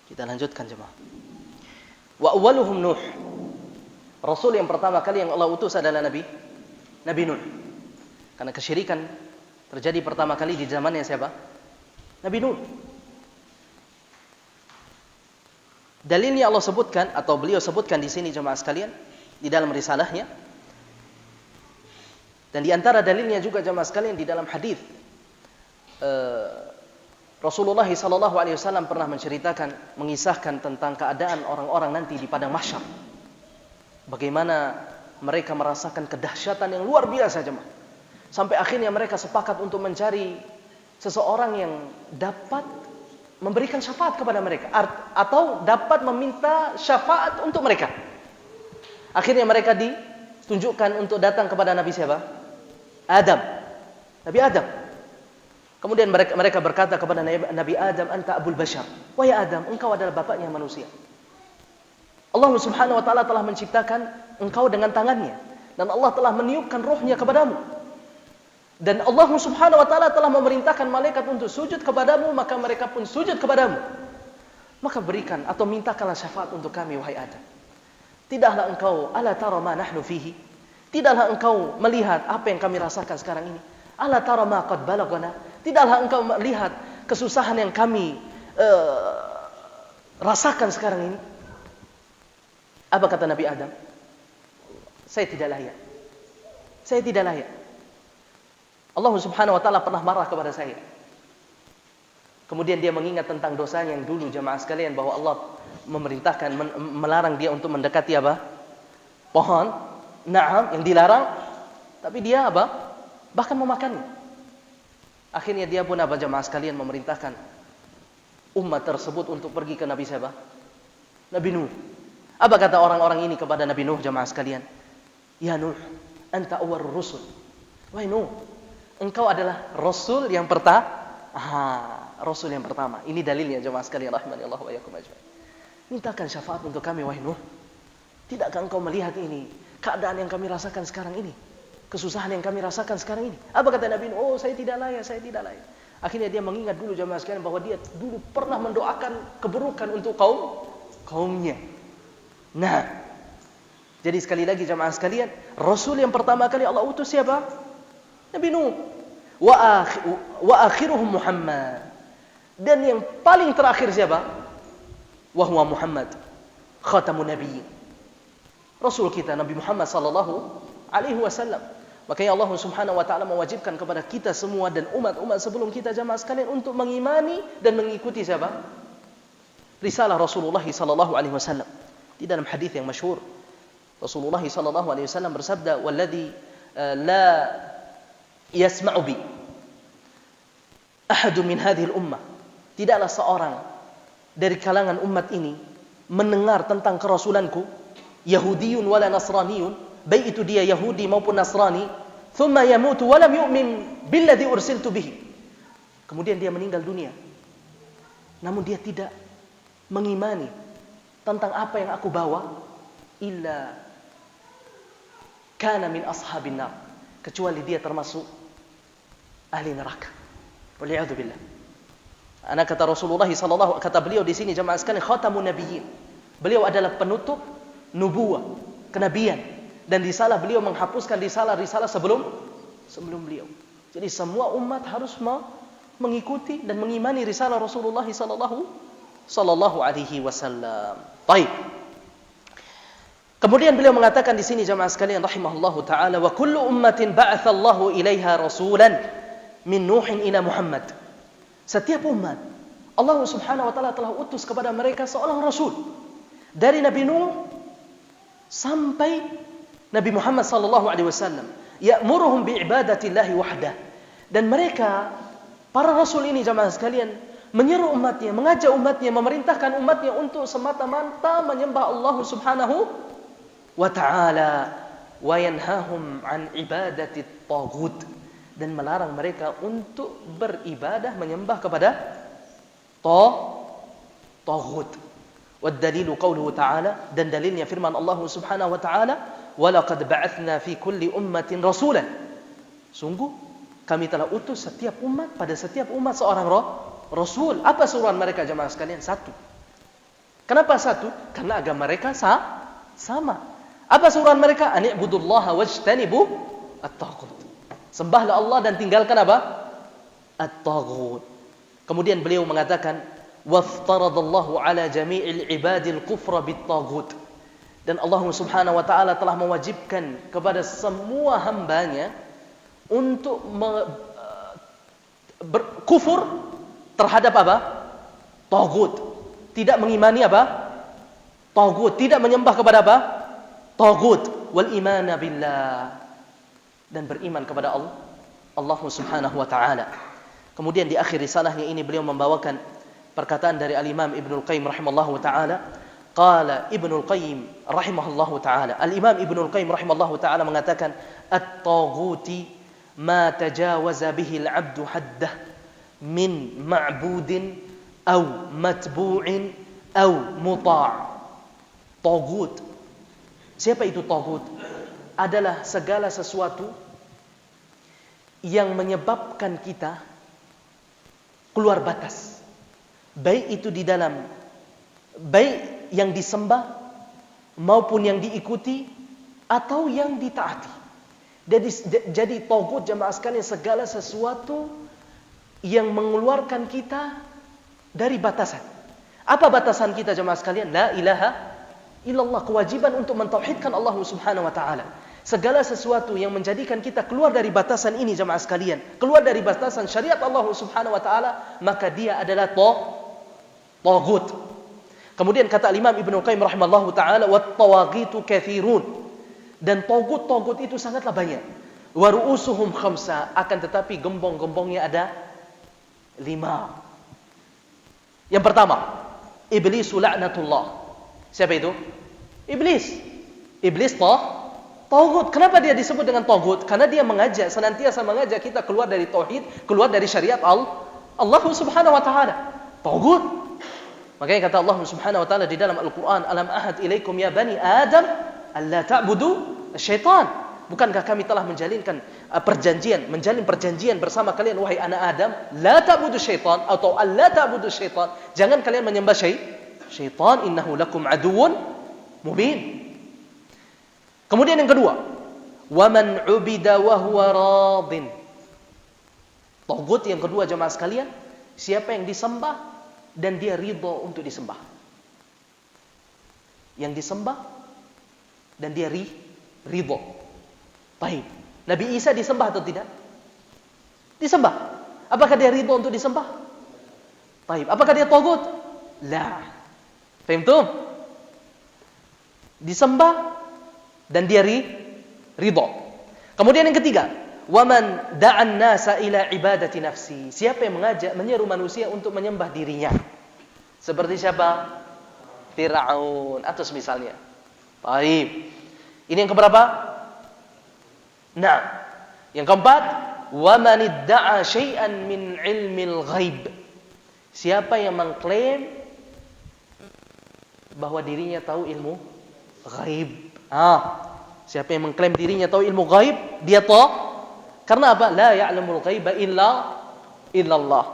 Kita lanjutkan jemaah. Wa awwaluhum Nuh. Rasul yang pertama kali yang Allah utus adalah Nabi Nuh. Karena kesyirikan terjadi pertama kali di zamannya siapa? Nabi Nuh. Dalilnya Allah sebutkan atau beliau sebutkan di sini jemaah sekalian di dalam risalahnya. Dan di antara dalilnya juga jemaah sekalian di dalam hadis Rasulullah SAW pernah menceritakan, mengisahkan tentang keadaan orang-orang nanti di padang mahsyar. Bagaimana mereka merasakan kedahsyatan yang luar biasa jemaah. Sampai akhirnya mereka sepakat untuk mencari seseorang yang dapat memberikan syafaat kepada mereka atau dapat meminta syafaat untuk mereka. Akhirnya mereka ditunjukkan untuk datang kepada Nabi siapa? Nabi Adam. Kemudian mereka berkata kepada Nabi Adam, "Anta abul bashar." Wahai Adam, engkau adalah bapaknya manusia. Allah Subhanahu wa taala telah menciptakan engkau dengan tangannya dan Allah telah meniupkan rohnya kepadamu. Dan Allah Subhanahu wa taala telah memerintahkan malaikat untuk sujud kepadamu, maka mereka pun sujud kepadamu. Maka berikan atau mintakanlah syafaat untuk kami wahai Adam. Tidaklah engkau ala tara ma nahnu fihi? Tidaklah engkau melihat apa yang kami rasakan sekarang ini? Ala tara ma qad balagana? Tidaklah engkau melihat kesusahan yang kami rasakan sekarang ini? Apa kata Nabi Adam? Saya tidak layak. Saya tidak layak. Allah Subhanahu wa taala pernah marah kepada saya. Kemudian dia mengingat tentang dosanya yang dulu jemaah sekalian, bahwa Allah memerintahkan melarang dia untuk mendekati apa? Pohon, na'am, yang dilarang, tapi dia apa? Bahkan memakannya. Akhirnya dia pun apa jemaah sekalian memerintahkan umat tersebut untuk pergi ke Nabi siapa? Nabi Nuh. Apa kata orang-orang ini kepada Nabi Nuh jemaah sekalian? Ya Nuh, anta awwalur rusul. Wahai Nuh, engkau adalah Rasul yang Rasul yang pertama. Ini dalilnya jemaah sekalian rahimani Allah wa iyyakum ajma'in. Mintakan syafaat untuk kami wahai Nuh. Tidakkah engkau melihat ini keadaan yang kami rasakan sekarang ini? Kesusahan yang kami rasakan sekarang ini. Apa kata Nabi Nuh? Oh, saya tidak layak, saya tidak layak. Akhirnya dia mengingat dulu jemaah sekalian bahwa dia dulu pernah mendoakan keburukan untuk kaumnya. Nah, jadi sekali lagi jemaah sekalian, Rasul yang pertama kali Allah utus siapa? Nabi Nuh. Wa akhiruhum Muhammad. Dan yang paling terakhir siapa? Wa huwa Muhammad, khatamun nabiyyin. Rasul kita Nabi Muhammad sallallahu alaihi wasallam. Makanya Allah Subhanahu wa taala mewajibkan kepada kita semua dan umat-umat sebelum kita jamaah sekalian untuk mengimani dan mengikuti siapa? Risalah Rasulullah sallallahu alaihi wasallam. Di dalam hadis yang masyhur, Rasulullah sallallahu alaihi wasallam bersabda, "Walladzi la yasma'u bi ahadun min hadhihi al-ummah." Tidaklah seorang dari kalangan umat ini mendengar tentang kerasulanku, Yahudiyun wala Nasraniyun, baik itu dia Yahudi maupun Nasrani, thumma yamutu wa lam yu'min billadhi ursiltu bihi. Kemudian dia meninggal dunia, namun dia tidak mengimani tentang apa yang aku bawa, illa kana min ashabin nar, kecuali dia termasuk ahli neraka. Waliyadu billah. Anak kata Rasulullah sallallahu, kata beliau di sini jemaah sekalian, khatamun nabiyyin. Beliau adalah penutup nubuwah, kenabian, dan risalah beliau menghapuskan risalah-risalah sebelum beliau. Jadi semua umat harus mengikuti dan mengimani risalah Rasulullah sallallahu alaihi wasallam. Baik. Kemudian beliau mengatakan di sini jemaah sekalian rahimahullahu taala, wa kullu ummatin ba'atsallahu ilaiha rasulan min Nuhin ila Muhammad. Setiap umat Allah Subhanahu wa taala telah utus kepada mereka seorang rasul. Dari Nabi Nuh sampai Nabi Muhammad sallallahu alaihi wasallam, ya'muruhum bi'ibadatillahi wahdah. Dan mereka, para rasul ini jemaah sekalian, menyeru umatnya, mengajak umatnya, memerintahkan umatnya untuk semata-mata menyembah Allah Subhanahu wa ta'ala, wa yanhahum an ibadati taghut, dan melarang mereka untuk beribadah menyembah kepada taghut. Wad dalilu qauluhu ta'ala, dan dalilnya firman Allah Subhanahu wa ta'ala, wa laqad ba'atsna fi kulli ummatin rasulan. Sungguh kami telah utus setiap umat, pada setiap umat seorang Rasul. Apa seruan mereka jemaah sekalian? Satu. Kenapa satu? Karena agama mereka sama. Apa seruan mereka? Ani'budullaha wajtanibu at-taghut. Sembahlah Allah dan tinggalkan apa? At-taghut. Kemudian beliau mengatakan, waftaradallahu ala jami'il ibadil kufra bit-taghut. Dan Allah Subhanahu wa taala telah mewajibkan kepada semua hambanya untuk berkufur terhadap apa? Taghut. Tidak mengimani apa? Taghut. Tidak menyembah kepada apa? Taghut. Wal imana billah. Dan beriman kepada Allah Subhanahu wa taala. Kemudian di akhir risalahnya ini beliau membawakan perkataan dari Al-Imam Ibnul Qayyim rahimallahu taala. Qala Ibnul Qayyim rahimahullahu taala. Al-Imam Ibnul Qayyim rahimallahu taala mengatakan, at-taghuti ma tajawaza bihi al-'abdu haddah min ma'budin aw matbu'in aw muta'. Taghut. Siapa itu taghut? Adalah segala sesuatu yang menyebabkan kita keluar batas. Baik itu di dalam, baik yang disembah maupun yang diikuti atau yang ditaati. Jadi taghut jemaah sekalian segala sesuatu yang mengeluarkan kita dari batasan. Apa batasan kita jemaah sekalian? La ilaha illallah, kewajiban untuk mentauhidkan Allah Subhanahu wa taala. Segala sesuatu yang menjadikan kita keluar dari batasan ini jemaah sekalian, keluar dari batasan syariat Allah Subhanahu wa taala, maka dia adalah taghut. Kemudian kata Imam Ibnu Qayyim rahimallahu taala, wat tawaghitu katsirun. Dan taghut itu sangatlah banyak. Wa ru'usuhum khamsa, akan tetapi gembong-gembongnya ada 5. Yang pertama, iblis la'natullah. Siapa itu? Iblis. Iblis taghut. Kenapa dia disebut dengan taghut? Karena dia senantiasa mengajak kita keluar dari tauhid, keluar dari syariat Allah Subhanahu wa taala. Taghut. Makanya kata Allah Subhanahu wa taala di dalam Al-Qur'an, alam ahad ilaikum ya bani Adam alla ta'budu syaitan. Bukankah kami telah menjalin perjanjian bersama kalian wahai anak Adam, la ta'budu syaitan atau alla ta'budu syaitan. Jangan kalian menyembah syaitan, innahu lakum aduwwun mubin. Kemudian yang kedua, wa man 'ubida wa huwa radin. Taghut yang kedua jemaah sekalian, siapa yang disembah dan dia ridha untuk disembah. Yang disembah dan dia ridha. Baik. Nabi Isa disembah atau tidak? Disembah. Apakah dia ridha untuk disembah? Baik. Apakah dia taghut? La. Fahimtum? Disembah dan dia ridha. Kemudian yang ketiga, waman da'an nasa ila ibadati nafsi. Siapa yang menyeru manusia untuk menyembah dirinya? Seperti siapa? Fir'aun atau semisalnya. Baik. Ini yang keberapa? Nah, yang keempat, waman idda'a syai'an min ilmil ghaib. Siapa yang mengklaim bahwa dirinya tahu ilmu ghaib? Siapa yang mengklaim dirinya tahu ilmu ghaib, dia tahu. Karena apa? La ya'lamul ghaiba illallah.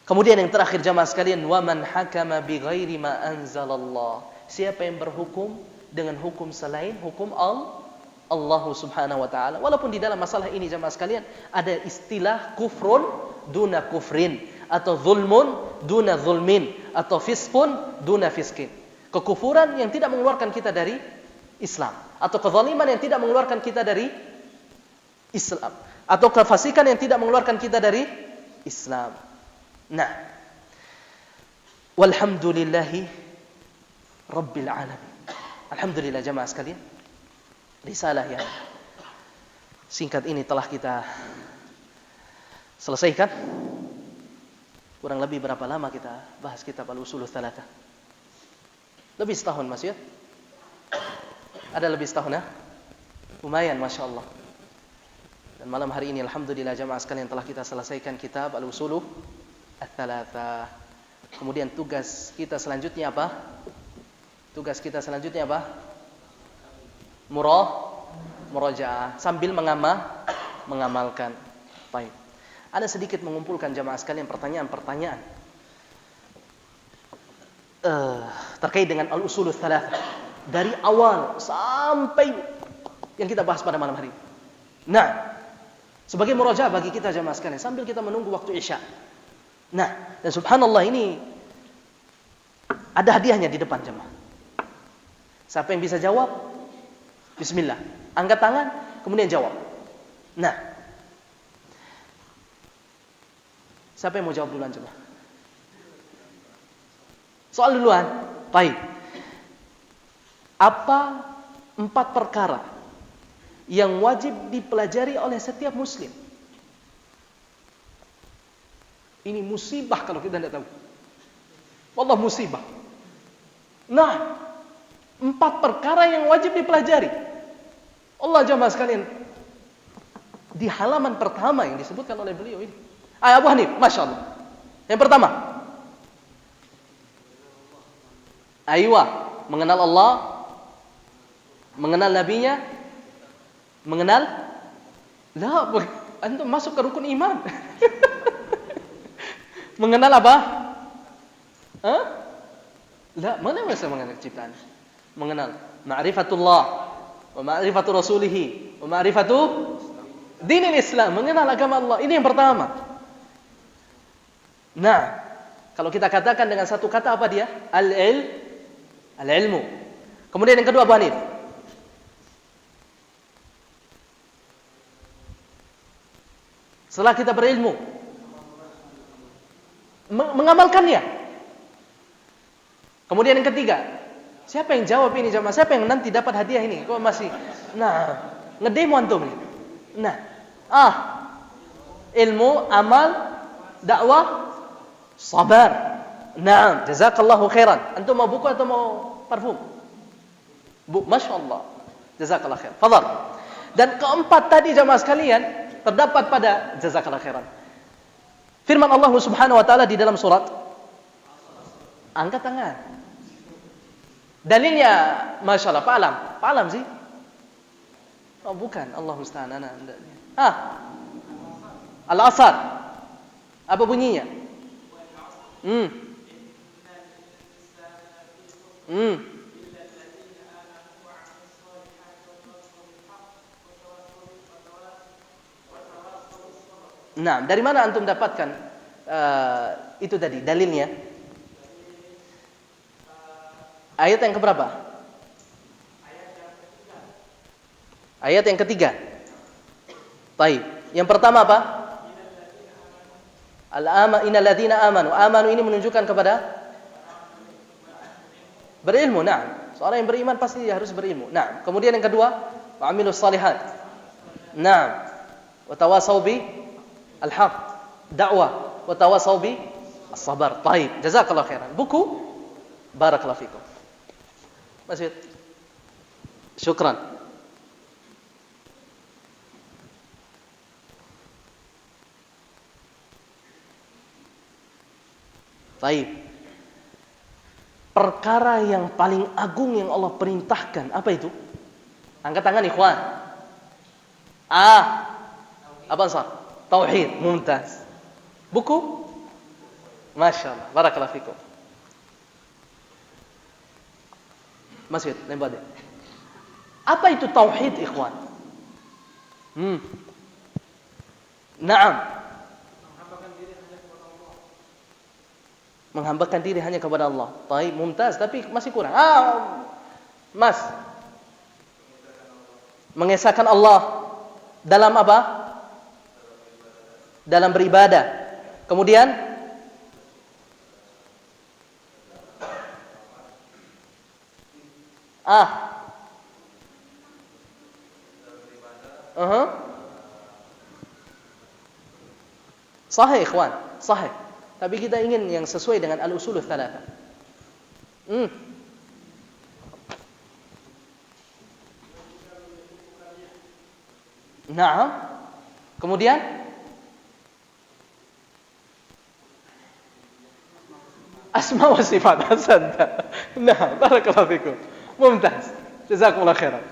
Kemudian yang terakhir jamaah sekalian, wa man hakama bi ghairi ma anzalallah. Siapa yang berhukum dengan hukum selain hukum Allah Subhanahu wa taala. Walaupun di dalam masalah ini jamaah sekalian ada istilah kufrun duna kufrin, atau zulmun duna zulmin, atau fiskun duna fiskin. Kekufuran yang tidak mengeluarkan kita dari Islam, atau kezaliman yang tidak mengeluarkan kita dari Islam, atau kefasikan yang tidak mengeluarkan kita dari Islam. Nah, walhamdulillahi rabbil alamin. Alhamdulillah jamaah sekalian, risalah yang singkat ini telah kita selesaikan. Kurang lebih berapa lama kita bahas kitab Al-Usulul Tsalatsah? Lebih setahun Mas ya? Ada lebih setahun ya? Lumayan Masya Allah. Dan malam hari ini alhamdulillah jamaah sekalian telah kita selesaikan kitab Al-Usulul Tsalatsah. Kemudian tugas kita selanjutnya apa? Murajaah sambil mengamalkan. Baik. Ada sedikit mengumpulkan jamaah sekalian pertanyaan-pertanyaan terkait dengan al-usulul tsalatsah dari awal sampai yang kita bahas pada malam hari. Nah, sebagai murajaah bagi kita jamaah sekalian sambil kita menunggu waktu Isya. Nah, dan subhanallah ini ada hadiahnya di depan jamaah. Siapa yang bisa jawab? Bismillah. Angkat tangan, kemudian jawab. Nah, siapa yang mau jawab duluan jemaah? Soal duluan. Baik. Apa 4 perkara yang wajib dipelajari oleh setiap muslim? Ini musibah kalau kita tidak tahu. Wallah musibah. Nah, 4 perkara yang wajib dipelajari. Allah jamaah sekalian, di halaman pertama yang disebutkan oleh beliau ini. Abu Hanif, Masya Allah. Yang pertama, mengenal Allah, mengenal Nabi-Nya, mengenal antum masuk ke rukun iman. Mengenal apa? Mana bisa mengenal ciptaan? Mengenal ma'rifatullah wa ma'rifatu rasulih wa ma'rifatu dinil Islam, mengenal agama Allah. Ini yang pertama. Nah, kalau kita katakan dengan satu kata apa dia? Al-ilmu. Kemudian yang kedua, Abu Hanif. Setelah kita berilmu, mengamalkannya. Kemudian yang ketiga, siapa yang jawab ini jamaah? Siapa yang nanti dapat hadiah ini? Kok masih? Nah, ngedemo antum nih. Nah, ilmu, amal, dakwah, sabar. Naam, jazakallahu khairan. Antum mau buku atau mau parfum? Masya Allah. Jazakallahu khairan. Fadhal. Dan keempat tadi jamaah sekalian terdapat pada jazakallahu khairan. Firman Allah Subhanahu wa taala di dalam surat, angkat tangan. Dalilnya Masya Allah, Pak Alam sih? Oh bukan, Allah musta'an. Al-Asr. Apa bunyinya? Nah, dari mana antum dapatkan itu tadi dalilnya? Ayat yang keberapa? Ayat yang ketiga. Baik. Yang pertama apa? Innal ladzina amanu. Amanu ini menunjukkan kepada berilmu. Nah, seorang yang beriman pasti harus berilmu. Nah, kemudian yang kedua, wa amilus shalihat. Nah, wa tawasau bi al-haq, dakwah, wa tawasau bi as-sabar. Baik, jazakallahu khairan. Buku, barakallahu fikum. Masih. Syukran. Baik. Perkara yang paling agung yang Allah perintahkan, apa itu? Angkat tangan ikhwan. Apa ansar? Tauhid, mumtaz. Buku? Masya Allah, barakallahu fikum. Masjid, lembade. Apa itu tauhid, ikhwan? Naam. Menghambakan diri hanya kepada Allah. Baik, mumtaz, tapi masih kurang. Mas. Mengesahkan Allah dalam apa? Dalam beribadah. Kemudian Sahih ikhwan, sahih. Tapi kita ingin yang sesuai dengan al-usulul tsalatsah. Naam. Kemudian asma wa sifat. Hasanah. Nah, barakallahu fikum. Mumtaz. Jazakumullah khairan.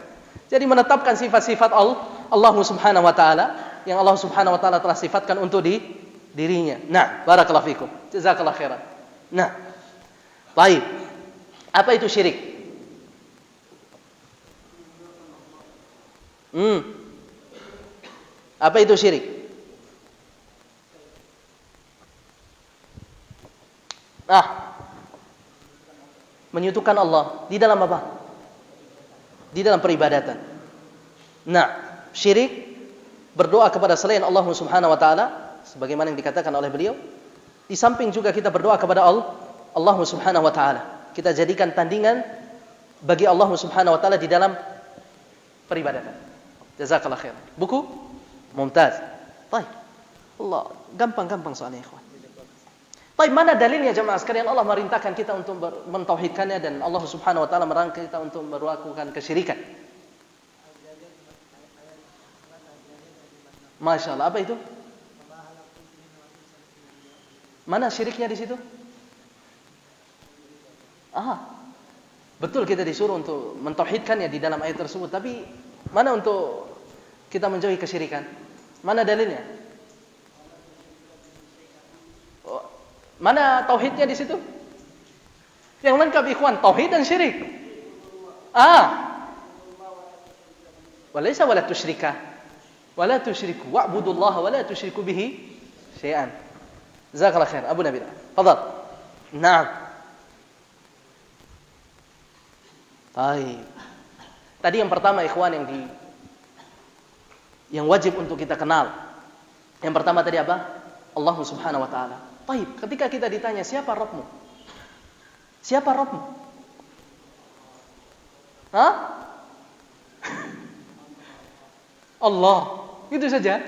Jadi menetapkan sifat-sifat Allah Subhanahu wa taala yang Allah Subhanahu wa taala telah sifatkan untuk dirinya. Nah, barakallahu fikum. Jazakallahu khairan. Nah. Baik. Apa itu syirik? Apa itu syirik? Menyekutukan Allah di dalam apa? Di dalam peribadatan. Nah, syirik berdoa kepada selain Allah Subhanahu wa taala sebagaimana yang dikatakan oleh beliau. Di samping juga kita berdoa kepada Allah Subhanahu wa taala. Kita jadikan tandingan bagi Allah Subhanahu wa taala di dalam peribadatan. Jazakallahu khairan. Buku? Mumtaz. Baik. Allah, gampang-gampang soalnya, ikhwan. Baik, mana dalilnya jemaah sekalian Allah merintahkan kita untuk mentauhidkannya dan Allah Subhanahu wa taala merangkul kita untuk melakukan kesyirikan? Masya Allah, apa itu? Mana syiriknya di situ? Betul kita disuruh untuk mentauhidkannya di dalam ayat tersebut, tapi mana untuk kita menjauhi kesyirikan? Mana dalilnya? Mana tauhidnya di situ? Yang lengkap ikhwan, tauhid dan syirik. Walaysa wala tusyrika. Wala tusyriku wa'budullaha wala tusyriku bihi syai'an. Jazakallahu khair. Abu Nabil. Fadhal. Naam. Baik. Tadi yang pertama ikhwan yang wajib untuk kita kenal. Yang pertama tadi apa? Allah Subhanahu wa taala. Baik, ketika kita ditanya siapa Rabbmu? Siapa Rabbmu? Allah. Itu saja.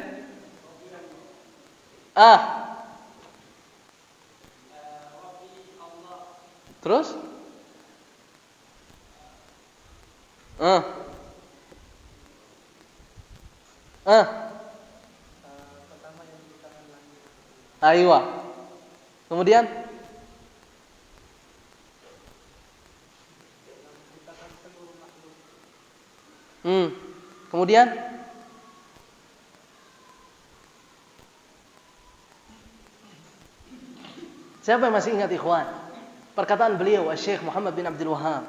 Terus? Aywa. Kemudian kemudian siapa yang masih ingat ikhwan? Perkataan beliau Syekh Muhammad bin Abdul Wahhab.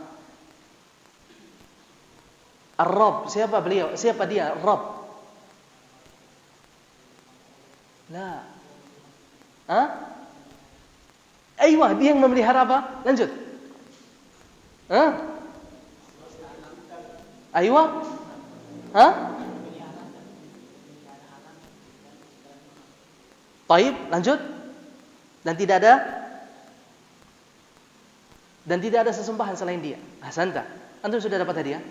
Ar-Rabb, siapa beliau? Siapa dia? Rabb. La. Aywa, dia yang memelihara apa? Lanjut. Aywa. Taib, lanjut. Dan tidak ada sesembahan selain dia. Ahsanta. Antum sudah dapat hadiah?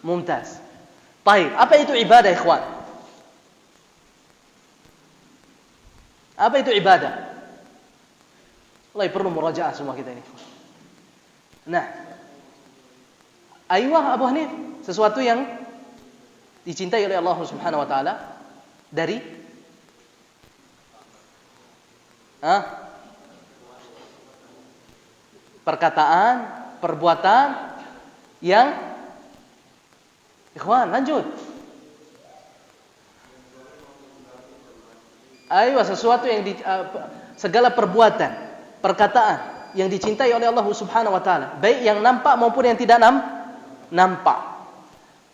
Mumtaz. Taib, apa itu ibadah ikhwan? Apa itu ibadah? Allah perlu murajaah semua kita ini. Nah, Abu Hanif, sesuatu yang dicintai oleh Allah Subhanahu wa taala dari perkataan, perbuatan yang ikhwan, lanjut. Sesuatu yang segala perbuatan, perkataan yang dicintai oleh Allah Subhanahu wa taala, baik yang nampak maupun yang tidak nampak.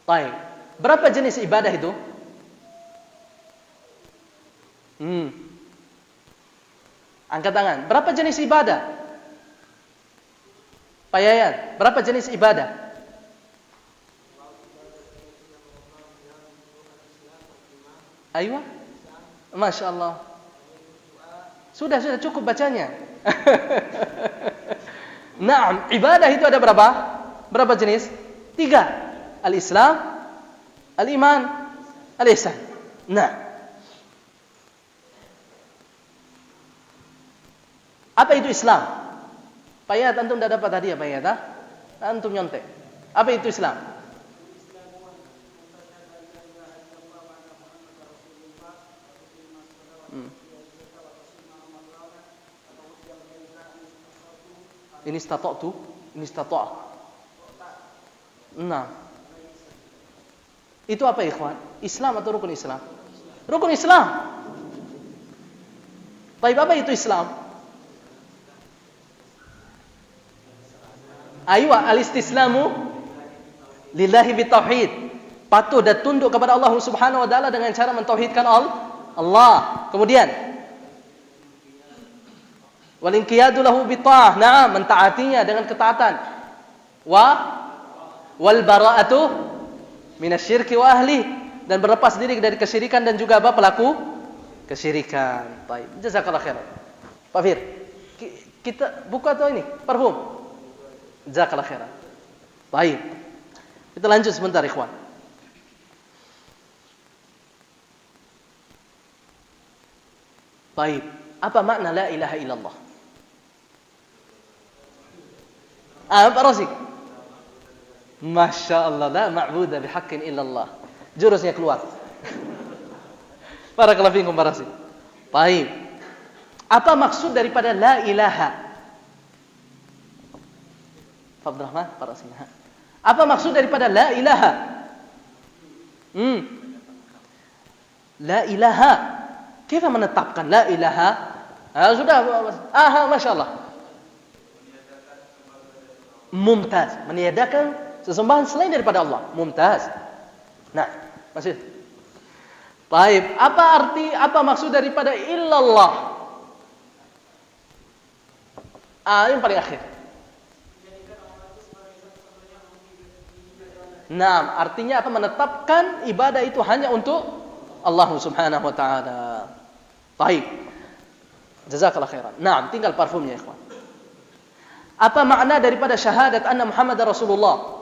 Baik. Berapa jenis ibadah itu? Angkat tangan. Berapa jenis ibadah? Pak Yayan, berapa jenis ibadah? Aywa? Masya Allah. Sudah cukup bacanya. Naam, ibadah itu ada berapa? Berapa jenis? 3. Al-Islam, Al-Iman, Al-Ihsan. Nah. Apa itu Islam? Pak Yat, antum dah dapat hadiah Pak Yat, antum nyontek. Apa itu Islam? Ini istata'. Nah. Itu apa ikhwan? Islam atau rukun Islam? Rukun Islam. Baik, apa itu Islam? Aywa al-istislamu lillahi bitauhid. Patuh dan tunduk kepada Allah Subhanahu wa taala dengan cara mentauhidkan Allah. Kemudian wal inqiyadu lahu bita'ah. Nah, mentaatinya dengan ketaatan. Wal bara'atu minasyirki wa ahli, dan berlepas diri dari kesyirikan dan juga pelaku kesyirikan. Baik, jazakallahu khairan. Pak Fir, kita buka atau ini parfum? Jazakallahu khairan. Baik. Kita lanjut sebentar, ikhwan. Baik, apa makna la ilaha illallah? Pak Razik. Masya Allah, la ma'budu bihaqqin illallah. Jurusnya keluar. Barakallahu fiikum Pak Razik. Baik. Apa maksud daripada la ilaha? Pak Abdurrahman, Pak Razik. Apa maksud daripada la ilaha? La ilaha. Kaifa menetapkan la ilaha? Sudah. Masya Allah. Mumtaz. Meniadakan sesembahan selain daripada Allah. Mumtaz. Nah, masih. Baik, apa maksud daripada illallah? Yang paling akhir. Nah, artinya apa? Menetapkan ibadah itu hanya untuk Allah Subhanahu wa taala. Baik. Jazakallahu khairan. Nah, tinggal parfumnya, ikhwan. Apa makna daripada syahadat anna Muhammadar Rasulullah?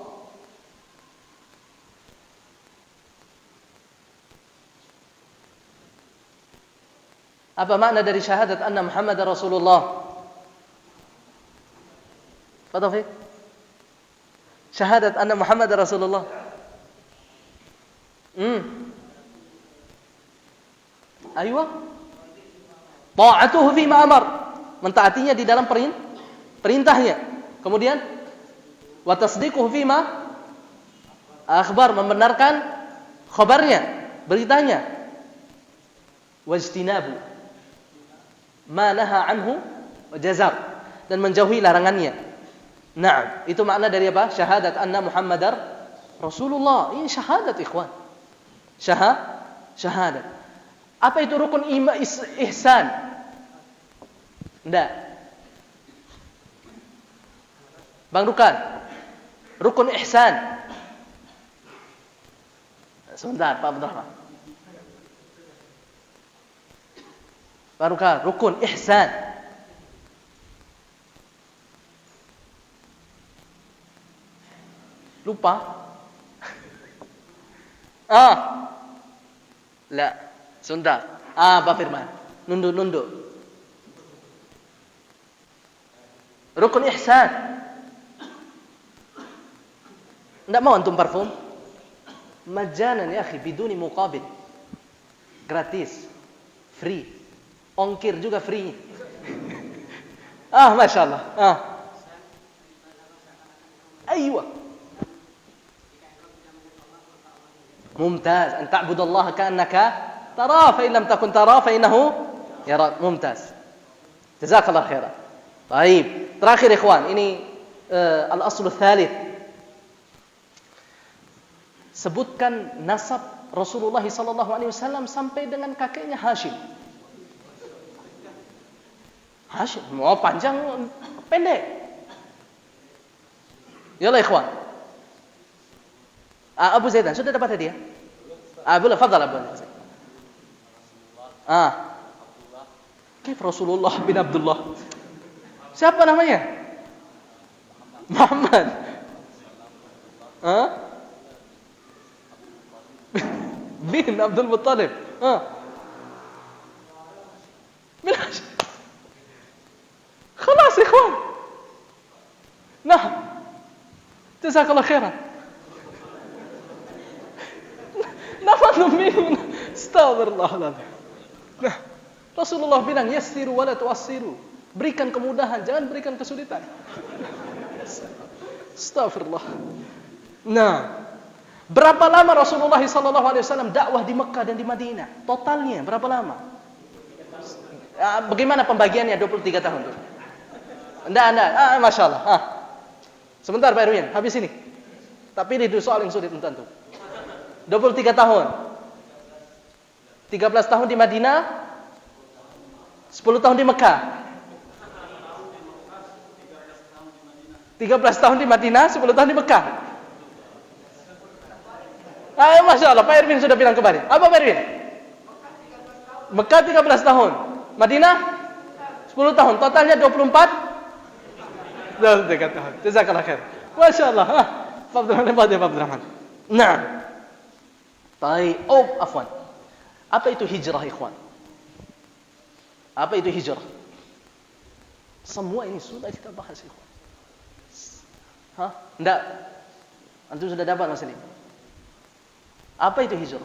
Apa makna dari syahadat anna Muhammadar Rasulullah? Pak Taufik? Syahadat anna Muhammadar Rasulullah. Aywa. Ta'atuhu fi ma amar. Mentaatinya di dalam perintahnya. Kemudian wa tasdiquhu fi ma akhbar, membenarkan khabarnya, beritanya. Wajtinabu ma naha anhu wa jazar, dan menjauhi larangannya. Nah, itu makna dari apa? Syahadat anna Muhammadar Rasulullah. Ini syahadat, ikhwan. Syahadat. Apa itu rukun ihsan? Enggak. Bang Rukan, rukun ihsan. Sebentar, Pak Abdurrahman. Bang Rukan, rukun ihsan. Lupa? La. Sebentar. Pak Firman. Nunduk. Rukun ihsan. Enggak mau antum parfum? Majanan ya akhi, biduni muqabil. Gratis. Free. Ongkir juga free. Masya Allah. Aywa. Mumtaz. An ta'budallaha ka'annaka tara, fa in lam takun tara fa innahu yarak. Mumtaz. Jazakallahu khairan. Baik. Terakhir ikhwan, ini al-aslu tsalits. Sebutkan nasab Rasulullah sallallahu alaihi wasallam sampai dengan kakeknya Hashim. Hashim, mau panjang pendek. Yalah ikhwan. Abu Zaidan sudah dapat hadiah? Boleh, fadhal Abu Zaidan. Kaif Rasulullah bin Abdullah? Siapa namanya? Muhammad. Bin Abdul Muttalib. خلاص يا اخوان. نعم. جزاك الله خيرا. Nafanu min. Astagfirullahaladzim. Nah, Rasulullah bilang yassiru wa la tu'assiru. Berikan kemudahan, jangan berikan kesulitan. Astagfirullah. Nah, Berapa lama Rasulullah SAW dakwah di Mekah dan di Madinah? Totalnya berapa lama? Bagaimana pembagiannya 23 tahun tuh? Anda, Masya Allah. Sebentar Pak Erwin, habis ini. Tapi ini soal yang sulit tentu. 23 tahun. 13 tahun di Madinah, 10 tahun di Mekah. 13 tahun di Madinah, 10 tahun di Mekah. Masya Allah, Pak Erwin sudah bilang kembali. Apa Pak Erwin? Mekah 13 tahun, Madinah 10 tahun, totalnya 24 tahun. Jazakallah khair. Masya Allah. Pak Abdurrahman. Nah. Afwan. Apa itu hijrah, ikhwan? Apa itu hijrah? Semua ini sudah kita bahas, ikhwan. Enggak. Antum sudah dapat masalah ini. Apa itu hijrah?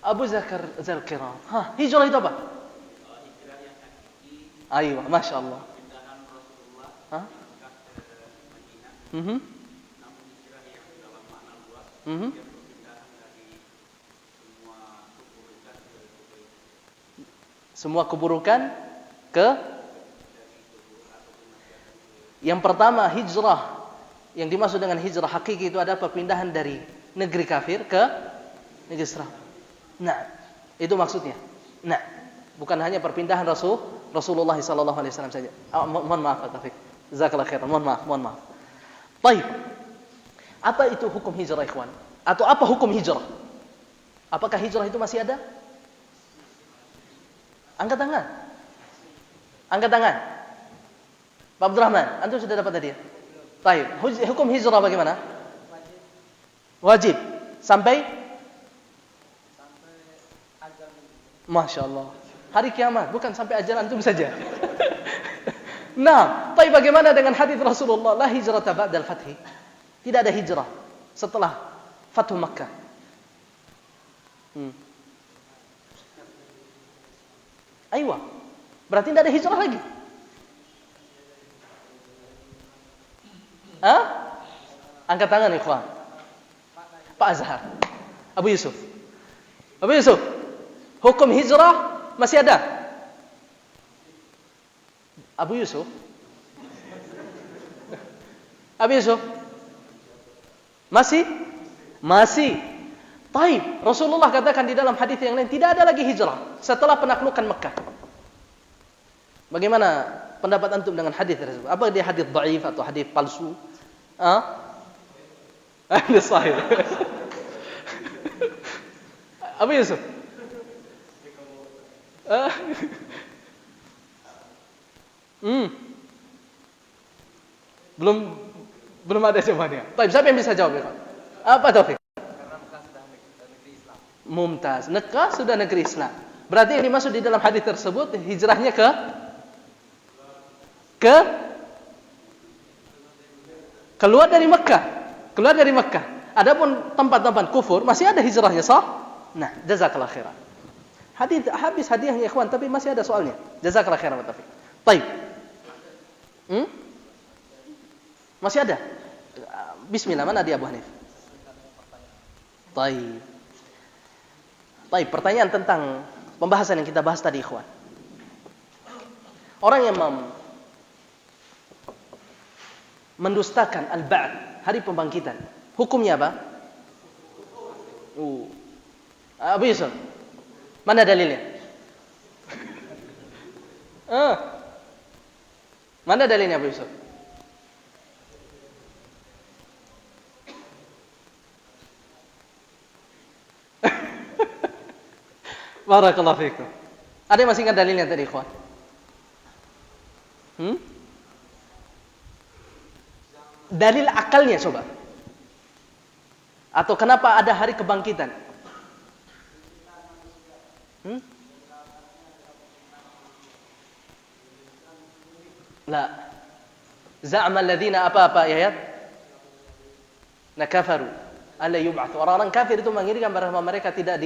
Abu Zakar Zalkiram. Hijrah itu apa? Hijrah yang hakiki. Aywa, Masya Allah. Pindahan Rasulullah Mekah ke Madinah. Namun hijrah yang dalam makna luas. Yang perpindahan dari semua keburukan ke yang pertama hijrah. Yang dimaksud dengan hijrah hakiki itu adalah perpindahan dari negeri kafir ke negeri Islam. Nah, itu maksudnya. Nah, bukan hanya perpindahan Rasulullah SAW saja. Mohon maaf, Taufik. Jazakallahu khairan. Mohon maaf. Baik. Apa itu hukum hijrah, ikhwan? Atau apa hukum hijrah? Apakah hijrah itu masih ada? Angkat tangan. Pak Abdurrahman, antum sudah dapat tadi ya? Baik. Hukum hijrah bagaimana? Wajib. Sampai ajal. Masya Allah. Hari kiamat, bukan sampai ajal antum saja. Nah, tapi bagaimana dengan hadis Rasulullah? La hijrata ba'dal fathi. Tidak ada hijrah setelah Fathu Makkah. Aywa. Berarti tidak ada hijrah lagi. Angkat tangan ikhwan. Pak Azhar. Abu Yusuf. Hukum hijrah masih ada? Abu Yusuf. Masih. Taib. Rasulullah katakan di dalam hadis yang lain tidak ada lagi hijrah setelah penaklukan Mekah. Bagaimana pendapat antum dengan hadis tersebut? Apa dia hadis dhaif atau hadis palsu? Ini sahih. Abu Yusuf. Belum ada jawabannya. Baik, siapa yang bisa jawab? Apa Taufik? Karena Mekah sudah negeri Islam. Mumtaz. Mekah sudah negeri Islam. Berarti yang dimaksud di dalam hadis tersebut hijrahnya ke keluar dari Mekah. Adapun tempat-tempat kufur masih ada hijrahnya, sah? Nah, jazakallah khairan. Habis hadiahnya ikhwan, tapi masih ada soalnya. Jazakallah khairan wa taufik. Baik. Masih ada? Bismillah, mana dia Abu Hanif? Baik. Pertanyaan tentang pembahasan yang kita bahas tadi, ikhwan. Orang yang mendustakan al-ba'd, hari pembangkitan, hukumnya apa? Abu Yusuf, mana dalilnya? Mana dalilnya Abu Yusuf? Barakallahu fiikum. Ada yang masih ingat dalilnya tadi, ikhwan? Dalil akalnya coba. Atau kenapa ada hari kebangkitan? La. Za'ama alladziina apa ayat? Nakafaru alla yub'ats. Orang-orang kafir itu mengira bahwa mereka tidak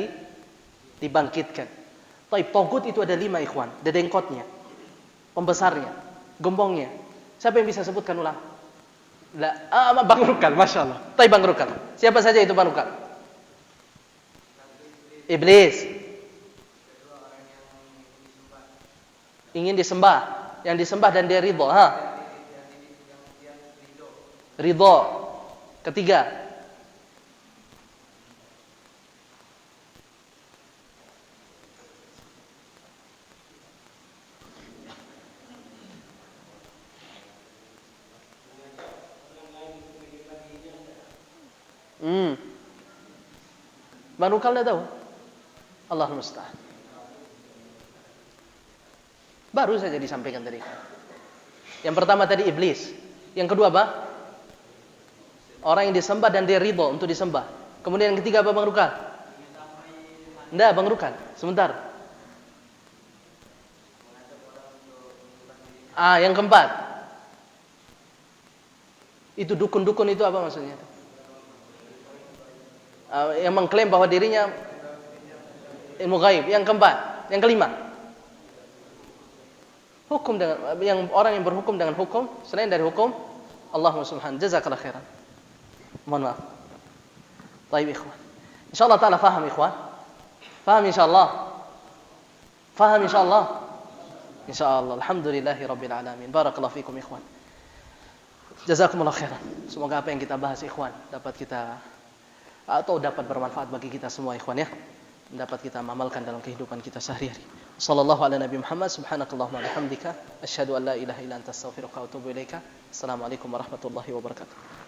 dibangkitkan. Tagut itu ada 5, ikhwan. Dedengkotnya, pembesarnya, gembongnya. Siapa yang bisa sebutkan ulang? Bang Rukal, Masya Allah. Tapi Bang Rukal. Siapa saja itu Bang Rukal? Iblis. Ingin disembah. Yang disembah dan dia ridho. Ridho. Ketiga. Bang Rukal tidak tahu? Allahul musta'an. Baru saja disampaikan tadi. Yang pertama tadi iblis. Yang kedua apa? Orang yang disembah dan dia ridho untuk disembah. Kemudian yang ketiga apa Bang Rukal? Enggak Bang Rukal, sebentar. Yang keempat. Itu dukun-dukun itu apa maksudnya? Yang mengklaim bahwa dirinya ilmu gaib. Yang keempat, yang kelima, hukum dengan yang orang yang berhukum dengan hukum selain dari hukum Allah Subhanahu. Jazakallahu khairan. Mohon maaf. Baik ikhwan. Insyaallah taala faham ikhwan. Faham insyaallah. Faham insyaallah. Insyaallah. Alhamdulillahirabbil alamin. Barakallahu fikum ikhwan. Jazakumullah khairan. Semoga apa yang kita bahas ikhwan dapat kita atau dapat bermanfaat bagi kita semua ikhwan ya. Dapat kita amalkan dalam kehidupan kita sehari-hari. Sallallahu ala nabi Muhammad subhanakallahumma wa bihamdika asyhadu an la ilaha illa anta astaghfiruka wa atubu ilaika. Assalamualaikum warahmatullahi wabarakatuh.